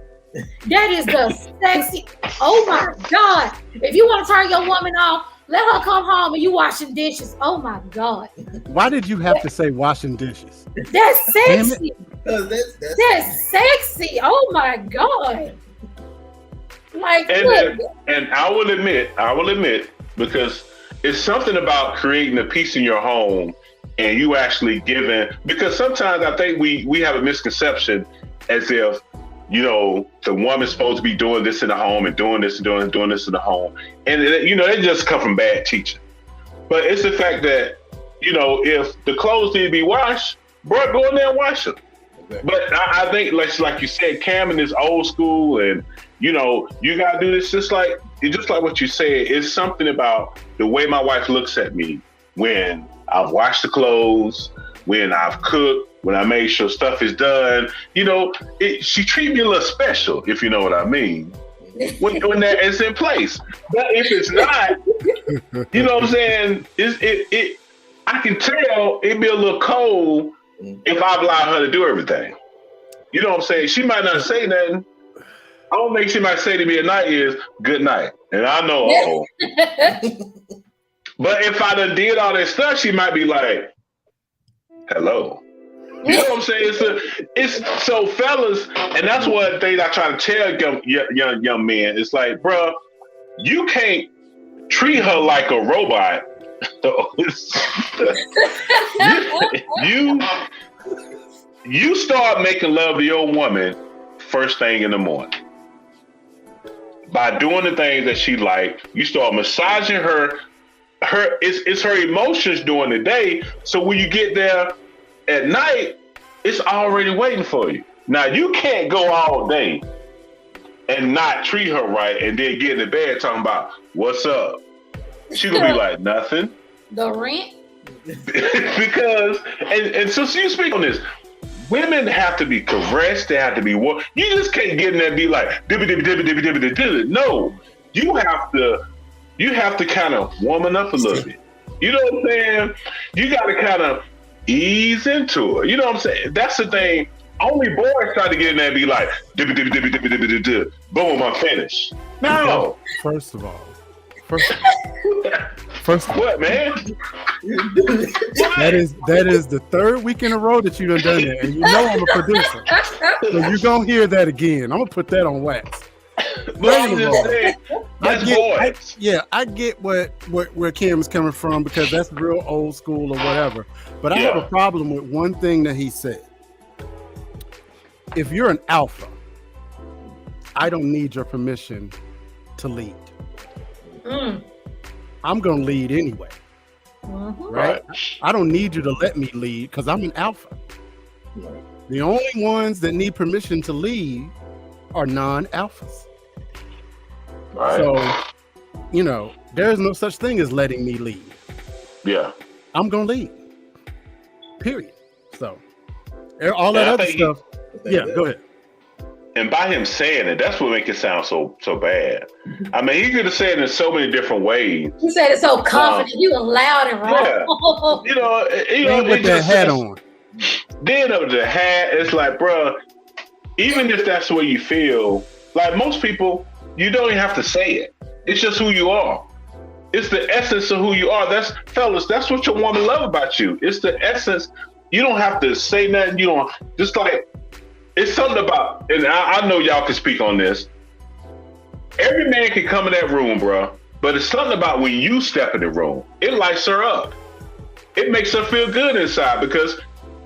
That is the sexy. Oh my God. If you want to turn your woman off, let her come home and you washing dishes. Oh my God. Why did you have to say washing dishes? That's sexy. That's sexy. Oh my God. Like, And I will admit, because it's something about creating a peace in your home and you actually giving, because sometimes I think we have a misconception as if, the woman's supposed to be doing this in the home and doing this and doing this in the home. And, it just come from bad teaching. But it's the fact that, if the clothes need to be washed, bro, go in there and wash them. But I think, like you said, Cameron is old school, and you gotta do this just like what you said. It's something about the way my wife looks at me when I've washed the clothes, when I've cooked, when I made sure stuff is done. She treats me a little special, if you know what I mean. When that is in place. But if it's not, you know what I'm saying? I can tell it'd be a little cold if I allow her to do everything. You know what I'm saying? She might not say nothing. The only thing she might say to me at night is good night. And I know, But if I done did all that stuff, she might be like, hello. You know what I'm saying? It's so fellas, and that's one thing I try to tell young men. It's like, bro, you can't treat her like a robot. You start making love to your woman first thing in the morning. By doing the things that she like, you start massaging her. It's her emotions during the day. So when you get there at night, it's already waiting for you. Now you can't go all day and not treat her right and then get in the bed talking about what's up. She gonna be like, nothing. The rent? Because and so you speak on this. Women have to be caressed. They have to be you just can't get in there and be like dibby. No, you have to kind of woman up a little bit. You know what I'm saying? You got to kind of ease into it. You know what I'm saying? That's the thing. Only boys try to get in there and be like dibby. Boom, I'm finished. No. First of all, what, man? That is the third week in a row that you done that, and I'm a producer, so you're gonna hear that again. I'm gonna put that on wax. I get where Kim's coming from, because that's real old school or whatever. But I have a problem with one thing that he said. If you're an alpha, I don't need your permission to lead. I'm gonna lead anyway. Right? I don't need you to let me lead because I'm an alpha. The only ones that need permission to lead are non-alphas. Right. So, there's no such thing as letting me lead. Yeah. I'm gonna lead. Period. So all that other stuff. Yeah, go ahead. And by him saying it, that's what makes it sound so bad. I mean, he could have said it in so many different ways. He said it so confident. You were loud and wrong. Yeah. You know, with that hat on. Then of the hat, it's like, bro, even if that's the way you feel, like most people, you don't even have to say it. It's just who you are. It's the essence of who you are. That's what your woman love about you. It's the essence. You don't have to say nothing. You don't, just like, it's something about, and I know y'all can speak on this. Every man can come in that room, bro, but it's something about when you step in the room, it lights her up. It makes her feel good inside because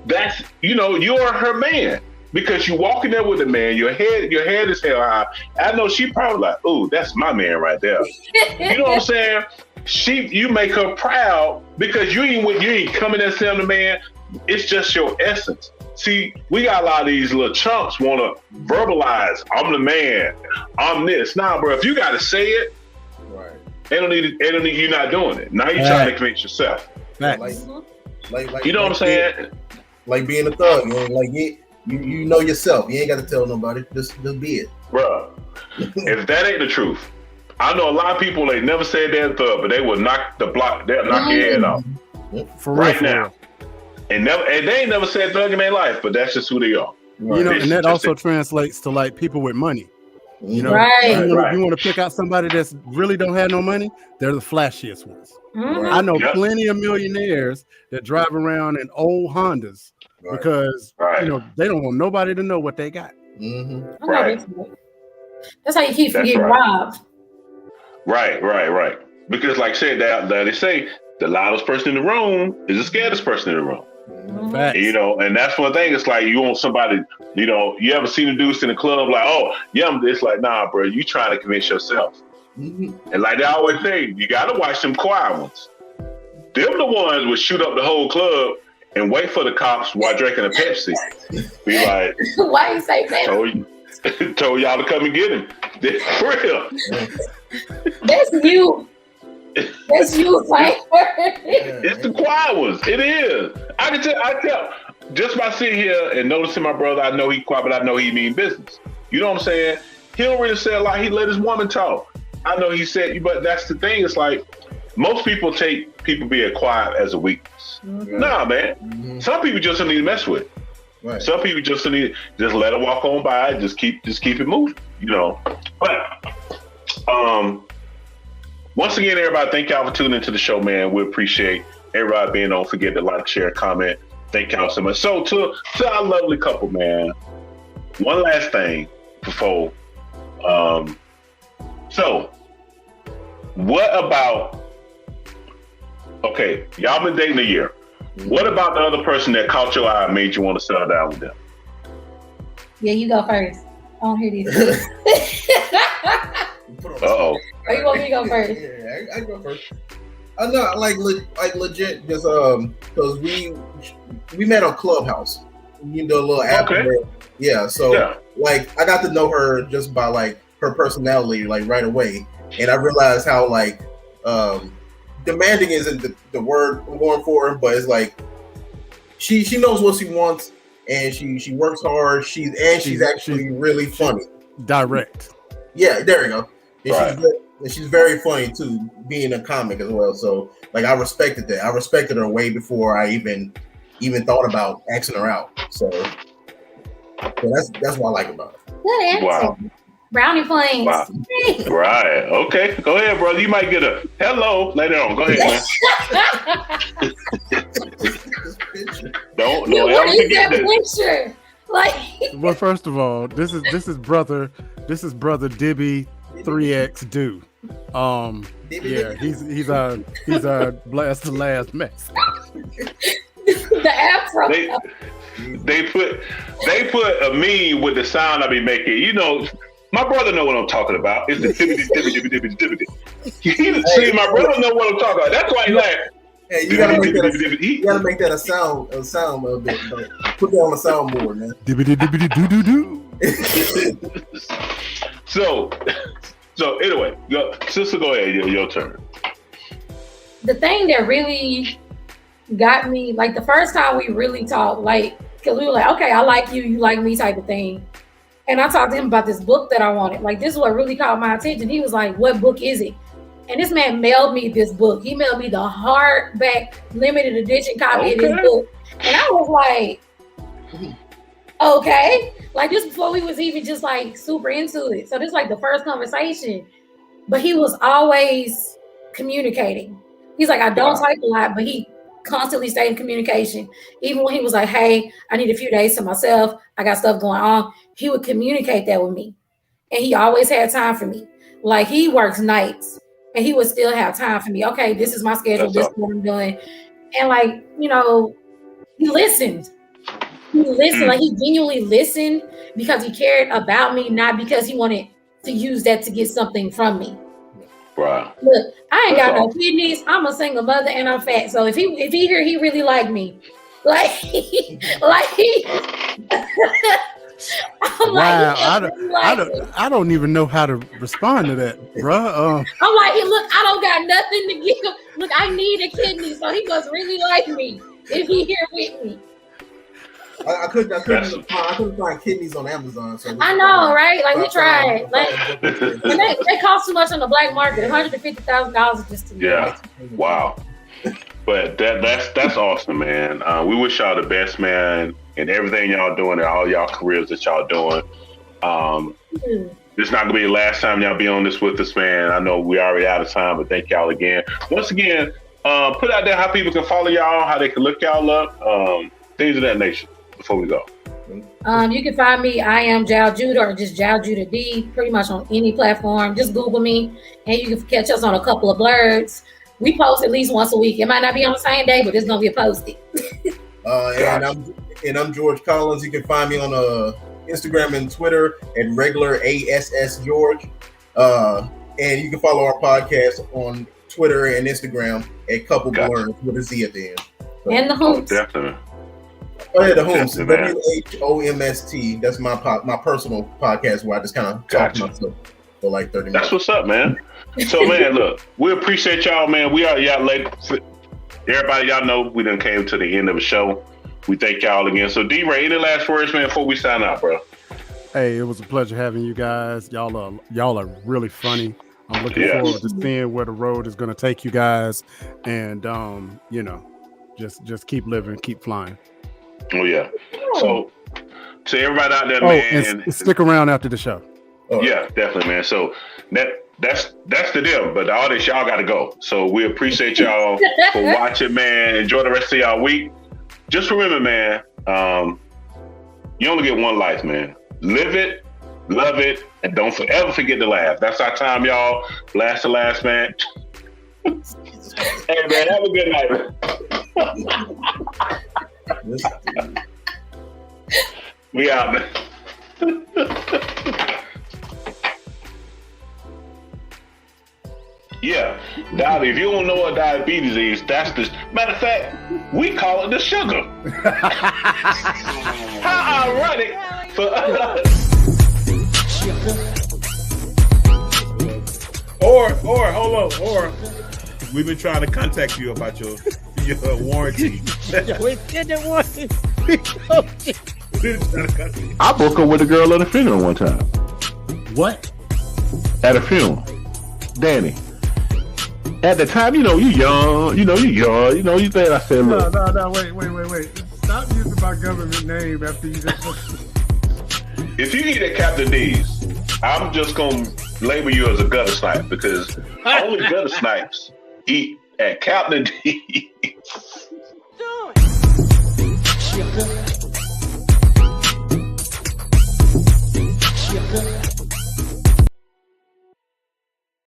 that's, you're her man. Because you walk in there with a man, your head is held high. I know she probably like, ooh, that's my man right there. You know what I'm saying? You make her proud because you ain't coming there saying the man. It's just your essence. See, we got a lot of these little chumps want to verbalize, I'm the man, I'm this. Nah, bro, if you got to say it, right? They don't need you're not doing it. Now you're trying to convince yourself. Like, you know what I'm saying? Like being a thug, you know yourself. You ain't got to tell nobody. Just be it. Bro, if that ain't the truth, I know a lot of people, they never said they're a thug, but they will knock they'll knock your head off. For right real, now. And they ain't never said thug in their life, but that's just who they are. You know, and that also translates to like people with money. You know, right. You want to pick out somebody that's really don't have no money, they're the flashiest ones. Mm-hmm. I know plenty of millionaires that drive around in old Hondas because they don't want nobody to know what they got. Mm-hmm. Right. That's how you keep from getting robbed. Right. Because like I said, they say the loudest person in the room is the scariest person in the room. Mm-hmm. And that's one thing. It's like you want somebody, you ever seen a dude in the club like, oh, yeah, it's like, nah, bro, you trying to convince yourself. Mm-hmm. And like they always say, you got to watch them quiet ones. Them the ones would shoot up the whole club and wait for the cops while drinking a Pepsi. Be like, why you say that? Told y'all to come and get him. For real. That's you. That's you, fight. It's the quiet ones. It is. I tell. Just by sitting here and noticing my brother, I know he quiet, but I know he mean business. You know what I'm saying? He don't really say a lot. He let his woman talk. I know he said, but that's the thing. It's like most people take people being quiet as a weakness. Mm-hmm. Nah, man. Mm-hmm. Some people just don't need to mess with it. Right. Some people just need just let it walk on by. Just keep it moving. But once again, everybody, thank y'all for tuning into the show, man. We appreciate everybody being on. Forget to like, share, comment. Thank y'all so much. So to our lovely couple, man, one last thing before. So what about, okay, y'all been dating a year. What about the other person that caught your eye and made you want to settle down with them? Yeah, you go first. I don't hear these. Uh-oh. Or you want me to go first? Yeah, I go first. I'm not like legit just because we met on Clubhouse. You know, a little app. Okay. Yeah, so like I got to know her just by like her personality, like right away, and I realized how like demanding isn't the word I'm going for, but it's like she knows what she wants and she works hard. She's actually really funny. Direct. Yeah, there we go. And she's very funny too, being a comic as well. So like I respected that. I respected her way before I even thought about asking her out. So that's what I like about her. Good answer. Wow. Brownie points. Wow. Right. Okay. Go ahead, brother. You might get a hello later on. Go ahead, man. Don't ever forget that picture. Well, first of all, this is brother Dibby 3X do. Yeah, he's our Blast of LAUGHS mascot. The afro. They put a meme with the sound I be making. My brother know what I'm talking about. It's the dibbity. See, my brother know what I'm talking about. That's why he laughing. Hey, you gotta make that a sound a little bit. Put that on the soundboard, man. So anyway, sister, go ahead. Your turn. The thing that really got me, like the first time we really talked, like, because we were like, okay, I like you, you like me type of thing. And I talked to him about this book that I wanted. Like, this is what really caught my attention. He was like, what book is it? And this man mailed me this book. He mailed me the hardback limited edition copy of this book. And I was like, okay. Like, this before we was even just like super into it. So this is like the first conversation. But he was always communicating. He's like, I don't type a lot, but he constantly stayed in communication. Even when he was like, hey, I need a few days to myself. I got stuff going on. He would communicate that with me. And he always had time for me. Like, he works nights and he would still have time for me. Okay, this is my schedule. This is what I'm doing. And like, you know, he listened. He listened. Like, he genuinely listened because he cared about me, not because he wanted to use that to get something from me. Right. Look, I ain't got no kidneys. I'm a single mother and I'm fat. So if he hear he really like me, like I don't even know how to respond to that, bruh. I'm like, hey, look, I don't got nothing to give him. Look, I need a kidney, so he must really like me if he here with me. I couldn't find kidneys on Amazon. So I know, right? Like, we tried. Like, they cost too much on the black market. $150,000 just to do that. Wow. But that's awesome, man. We wish y'all the best, man, and everything y'all doing and all y'all careers that y'all doing. This is not gonna be the last time y'all be on this with us, man. I know we already out of time, but thank y'all again. Once again, put out there how people can follow y'all, how they can look y'all up, things of that nature. Before we go, you can find me. I am Jal Judah, or just Jal Judah D, pretty much on any platform. Just Google me, and you can catch us on a couple of blurbs. We post at least once a week. It might not be on the same day, but it's gonna be posted. And I'm George Collins. You can find me on Instagram and Twitter at regular ASS George. And you can follow our podcast on Twitter and Instagram at Couple Blurbs with a Z at the end. So, and the Hoops. Definitely. Oh yeah, the Homes. WHOMST. That's my personal podcast where I just kind of talk to myself for like 30 minutes. That's what's up, man. So, man, look, we appreciate y'all, man. We are y'all late. Everybody, y'all know we done came to the end of the show. We thank y'all again. So, D-Ray, any last words, man, before we sign out, bro? Hey, it was a pleasure having you guys. Y'all are really funny. I'm looking forward to seeing where the road is going to take you guys, and you know, just keep living, keep flying. Oh yeah. So to everybody out there, man, and stick around after the show. Yeah, definitely, man. So that's the deal. But all this, y'all got to go. So we appreciate y'all for watching, man. Enjoy the rest of y'all week. Just remember, man, you only get one life, man. Live it, love it, and don't ever forget to laugh. That's our time, y'all. Blast the Laughs, man. Hey, man, have a good night, man. We out, man. Yeah, Dolly, if you don't know what diabetes is, that's the matter of fact, we call it the sugar. How ironic for us. Or hold on, or we've been trying to contact you about your warranty. I broke up with a girl at a funeral one time. What? At a funeral. Danny. At the time, you young, you think I said, look. No, wait. Stop using my government name after you just... If you eat at Captain D's, I'm just going to label you as a gutter snipe because only gutter snipes eat at Captain D's. Sugar.